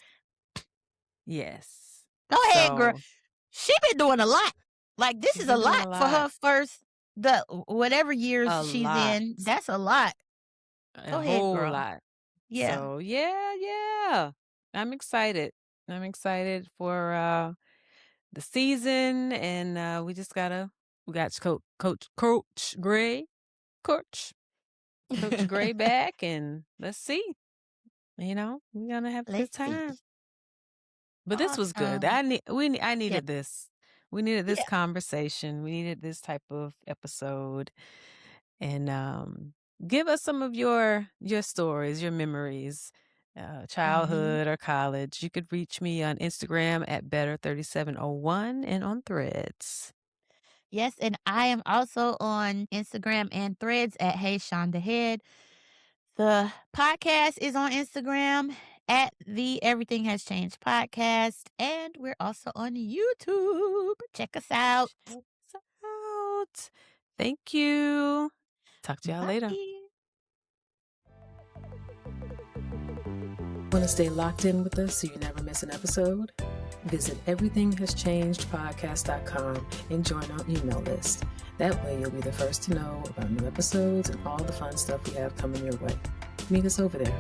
Yes. Go ahead, girl. So She been doing a lot. Like this she's is a been doing lot a for lot. her first the whatever years A she's lot. in. That's a lot. A Go ahead, whole girl. lot. Yeah. So yeah. I'm excited. I'm excited for the season and we got Coach Coach Gray back and let's see. We're gonna have a good Let's see. time. But this was good. Awesome. I Yeah. needed this. We needed this Yeah. conversation. We needed this type of episode. And give us some of your stories, your memories, Hmm. childhood or college. You could reach me on Instagram at better3701 and on Threads. Yes, and I am also on Instagram and Threads at Hey Shaunda Head. The podcast is on Instagram at the Everything Has Changed podcast, and we're also on YouTube. Check us out. Check us out. Thank you. Talk to y'all later. Bye. Want to stay locked in with us so you never miss an episode? Visit everythinghaschangedpodcast.com and join our email list. That way you'll be the first to know about new episodes and all the fun stuff we have coming your way. Meet us over there.